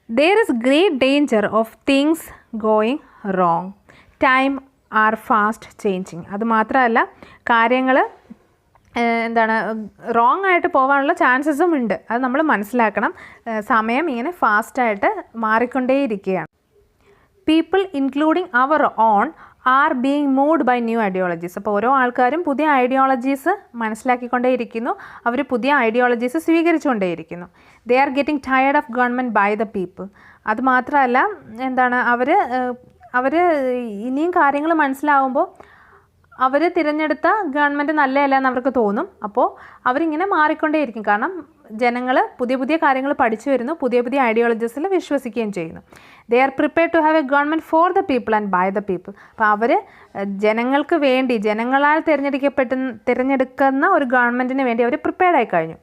There is great danger of things going wrong. Time are fast changing. അതുമാത്രമല്ല കാര്യങ്ങൾ റോങ് ആയിട്ട് പോകാനുള്ള ചാൻസസും ഉണ്ട്. അത് നമ്മൾ മനസ്സിലാക്കണം. സമയം ഇങ്ങനെ ഫാസ്റ്റായിട്ട് മാറിക്കൊണ്ടേയിരിക്കുകയാണ്. People including our own are being moved by new ideologies. അപ്പോൾ ഓരോ ആൾക്കാരും പുതിയ ഐഡിയോളജീസ് മനസ്സിലാക്കിക്കൊണ്ടേയിരിക്കുന്നു. അവർ പുതിയ ഐഡിയോളജീസ് സ്വീകരിച്ചുകൊണ്ടേയിരിക്കുന്നു. They are getting tired of government by the people. അതുമാത്രമല്ല അവർ ഇനിയും കാര്യങ്ങൾ മനസ്സിലാവുമ്പോൾ അവർ തിരഞ്ഞെടുത്ത ഗവൺമെൻറ് നല്ലതല്ല എന്ന് അവർക്ക് തോന്നും. അപ്പോൾ അവരിങ്ങനെ മാറിക്കൊണ്ടേയിരിക്കും. കാരണം ജനങ്ങൾ പുതിയ പുതിയ കാര്യങ്ങൾ പഠിച്ചു വരുന്നു, പുതിയ പുതിയ ഐഡിയോളജീസിൽ വിശ്വസിക്കുകയും ചെയ്യുന്നു. They are prepared to have a government for the people and by the people. അപ്പോൾ അവർ ജനങ്ങൾക്ക് വേണ്ടി, ജനങ്ങളാൽ തിരഞ്ഞെടുക്കുന്ന ഒരു ഗവൺമെൻറ്റിന് വേണ്ടി അവർ പ്രിപ്പയർഡ് ആയി കഴിഞ്ഞു.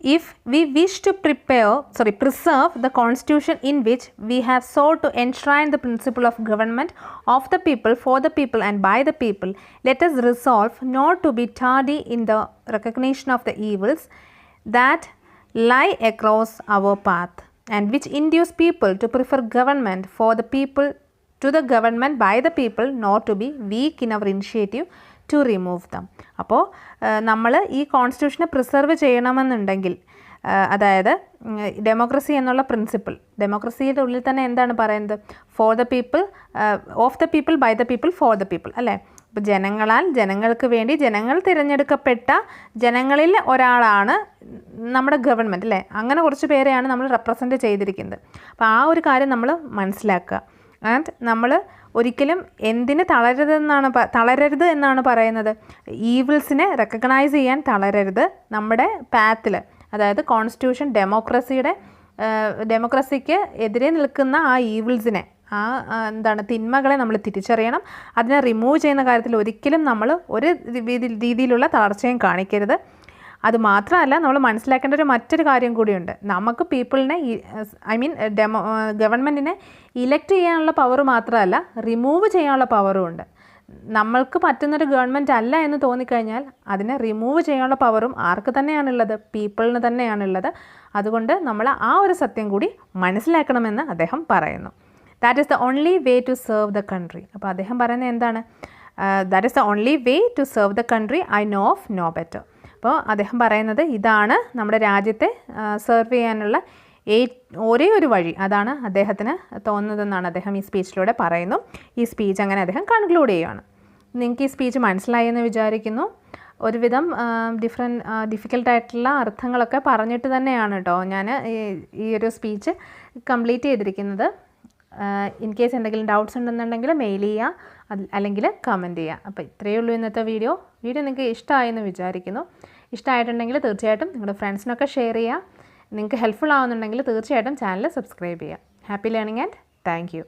If we wish to preserve the constitution in which we have sought to enshrine the principle of government of the people, for the people and by the people, let us resolve not to be tardy in the recognition of the evils that lie across our path and which induce people to prefer government for the people to the government by the people, not to be weak in our initiative to remove them. അപ്പോൾ നമ്മൾ ഈ കോൺസ്റ്റിറ്റ്യൂഷനെ preserve ചെയ്യണമെന്നുണ്ടെങ്കിൽ, അതായത് democracy എന്നുള്ള principle, ഡെമോക്രസിയുടെ ഉള്ളിൽ തന്നെ എന്താണ് പറയുന്നത്? For the people, of the people, by the people, for the people, അല്ലേ? അപ്പോൾ ജനങ്ങളാൽ, ജനങ്ങൾക്ക് വേണ്ടി, ജനങ്ങൾ തിരഞ്ഞെടുക്കപ്പെട്ട ജനങ്ങളിൽ ഒരാളാണ് നമ്മുടെ ഗവൺമെൻറ്, അല്ലേ? അങ്ങനെ കുറച്ച് പേരെയാണ് നമ്മൾ റെപ്രസെൻറ്റ് ചെയ്തിരിക്കുന്നത്. അപ്പോൾ ആ ഒരു കാര്യം നമ്മൾ മനസ്സിലാക്കുക. ആൻഡ് നമ്മൾ ഒരിക്കലും എന്തിന് തളരരുത് എന്നാണ് പറയുന്നത്? ഈവിൾസിനെ റെക്കഗ്നൈസ് ചെയ്യാൻ തളരരുത്. നമ്മുടെ പാത്തിൽ, അതായത് കോൺസ്റ്റിറ്റ്യൂഷൻ, ഡെമോക്രസിക്ക് എതിരെ നിൽക്കുന്ന ആ ഈവിൾസിനെ, തിന്മകളെ നമ്മൾ തിരിച്ചറിയണം. അതിനെ റിമൂവ് ചെയ്യുന്ന കാര്യത്തിൽ ഒരിക്കലും നമ്മൾ ഒരു രീതിയിലുള്ള തളർച്ചയും കാണിക്കരുത്. അതുമാത്രമല്ല, നമ്മൾ മനസ്സിലാക്കേണ്ട മറ്റൊരു കാര്യം കൂടിയുണ്ട്. നമുക്ക് പീപ്പിളിനെ, ഗവൺമെൻറ്റിനെ ഇലക്ട് ചെയ്യാനുള്ള പവർ മാത്രമല്ല, റിമൂവ് ചെയ്യാനുള്ള പവറും ഉണ്ട്. നമ്മൾക്ക് പറ്റുന്നൊരു ഗവൺമെൻറ് അല്ല എന്ന് തോന്നിക്കഴിഞ്ഞാൽ അതിനെ റിമൂവ് ചെയ്യാനുള്ള പവറും ആർക്ക് തന്നെയാണുള്ളത്? പീപ്പിളിന് തന്നെയാണുള്ളത്. അതുകൊണ്ട് നമ്മൾ ആ ഒരു സത്യം കൂടി മനസ്സിലാക്കണമെന്ന് അദ്ദേഹം പറയുന്നു. That is the only way to serve the country. അപ്പോൾ അദ്ദേഹം പറയുന്നത് എന്താണ്? That is the only way to serve the country I know of no better. അപ്പോൾ അദ്ദേഹം പറയുന്നത് ഇതാണ് നമ്മുടെ രാജ്യത്തെ സെർവ് ചെയ്യാനുള്ള ഒരേ ഒരു വഴി, അതാണ് അദ്ദേഹത്തിന് തോന്നുന്നതെന്നാണ് അദ്ദേഹം ഈ സ്പീച്ചിലൂടെ പറയുന്നു. ഈ സ്പീച്ച് അങ്ങനെ അദ്ദേഹം കൺക്ലൂഡ് ചെയ്യുകയാണ്. നിങ്ങൾക്ക് ഈ സ്പീച്ച് മനസ്സിലായി എന്ന് വിചാരിക്കുന്നു. ഒരുവിധം ഡിഫിക്കൽട്ടായിട്ടുള്ള അർത്ഥങ്ങളൊക്കെ പറഞ്ഞിട്ട് തന്നെയാണ് കേട്ടോ ഞാൻ ഈ ഒരു സ്പീച്ച് കംപ്ലീറ്റ് ചെയ്തിരിക്കുന്നത്. ഇൻ കേസ് എന്തെങ്കിലും ഡൗട്ട്സ് ഉണ്ടെന്നുണ്ടെങ്കിൽ മെയിൽ ചെയ്യുക, അല്ലെങ്കിൽ കമൻറ്റ് ചെയ്യുക. അപ്പോൾ ഇത്രയേ ഉള്ളൂ ഇന്നത്തെ വീഡിയോ നിങ്ങൾക്ക് ഇഷ്ടമായെന്ന് വിചാരിക്കുന്നു. ഇഷ്ടമായിട്ടുണ്ടെങ്കിൽ തീർച്ചയായിട്ടും നിങ്ങളുടെ ഫ്രണ്ട്സിനൊക്കെ ഷെയർ ചെയ്യുക. നിങ്ങൾക്ക് ഹെൽപ്ഫുൾ ആവുന്നുണ്ടെങ്കിൽ തീർച്ചയായിട്ടും ചാനൽ സബ്സ്ക്രൈബ് ചെയ്യുക. Happy learning and thank you.